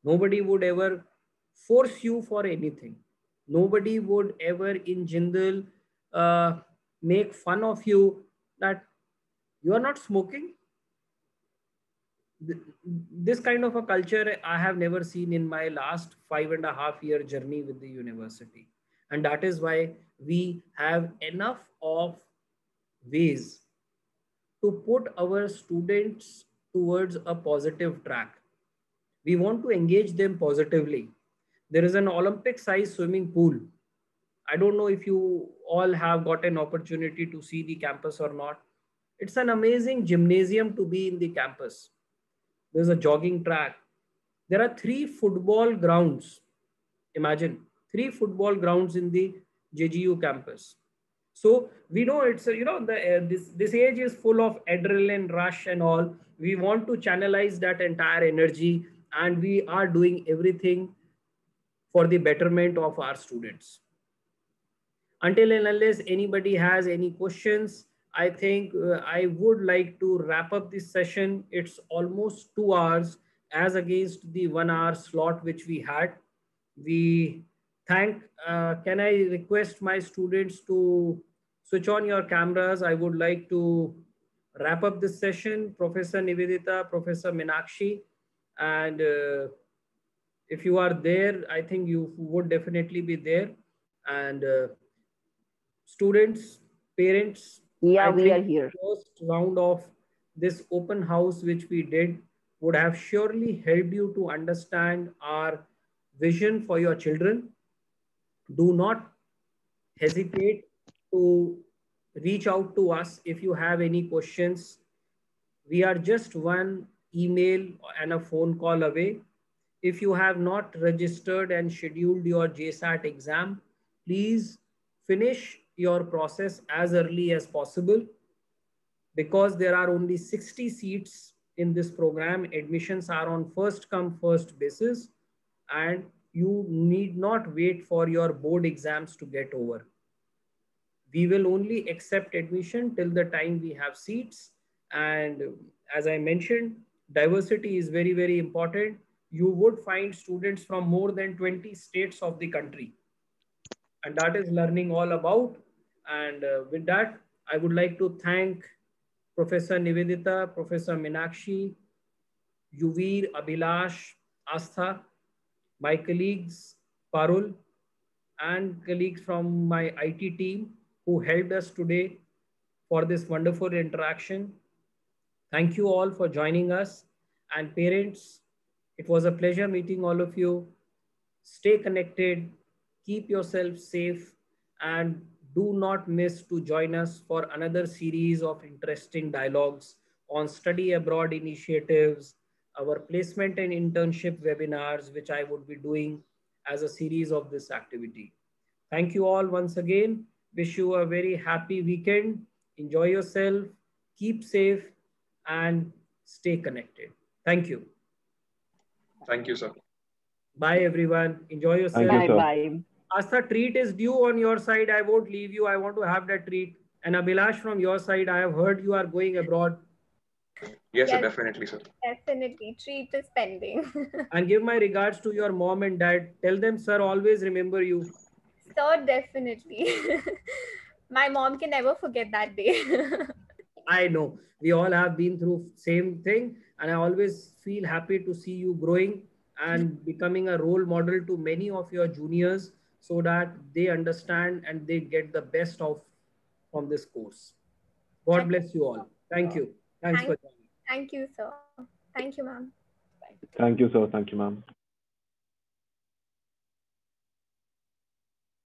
Nobody would ever force you for anything. Nobody would ever in Jindal make fun of you that you are not smoking. This kind of a culture I have never seen in my last 5.5 year journey with the university. And that is why we have enough of ways to put our students towards a positive track. We want to engage them positively. There is an Olympic size swimming pool. I don't know if you all have got an opportunity to see the campus or not. It's an amazing gymnasium to be in the campus. There's a jogging track. There are 3 football grounds. Imagine 3 football grounds in the JGU campus. So we know it's, this age is full of adrenaline rush and all. We want to channelize that entire energy, and we are doing everything for the betterment of our students. Until and unless anybody has any questions, I think I would like to wrap up this session. It's almost 2 hours as against the 1 hour slot which we had. We thank, can I request my students to switch on your cameras? I would like to wrap up this session. Professor Nivedita, Professor Meenakshi, and if you are there, I think you would definitely be there. And students, parents, yeah, we are here. First round of this open house which we did would have surely helped you to understand our vision for your children. Do not hesitate to reach out to us if you have any questions. We are just one email and a phone call away. If you have not registered and scheduled your JSAT exam, please finish your process as early as possible, because there are only 60 seats in this program. Admissions are on first come first basis, and you need not wait for your board exams to get over. We will only accept admission till the time we have seats. And as I mentioned, diversity is very, very important. You would find students from more than 20 states of the country. And that is learning all about. And with that, I would like to thank Professor Nivedita, Professor Meenakshi, Yuvir, Abhilash, Astha, my colleagues, Parul, and colleagues from my IT team who helped us today for this wonderful interaction. Thank you all for joining us. And parents, it was a pleasure meeting all of you. Stay connected, keep yourself safe, and do not miss to join us for another series of interesting dialogues on study abroad initiatives, our placement and internship webinars, which I would be doing as a series of this activity. Thank you all once again. Wish you a very happy weekend. Enjoy yourself, keep safe, and stay connected. Thank you. Thank you, sir. Bye, everyone. Enjoy yourself. Bye-bye. Astha, treat is due on your side. I won't leave you. I want to have that treat. And Abhilash, from your side, I have heard you are going abroad. Yes, sir, definitely, sir. Definitely. Treat is pending. And give my regards to your mom and dad. Tell them, sir, always remember you. Sir, definitely. My mom can never forget that day. I know. We all have been through same thing. And I always feel happy to see you growing and becoming a role model to many of your juniors, so that they understand and they get the best of from this course. God bless you all. Thank you. Thanks for joining. Thank you, sir. Thank you, ma'am. Thank you, sir. Thank you, ma'am.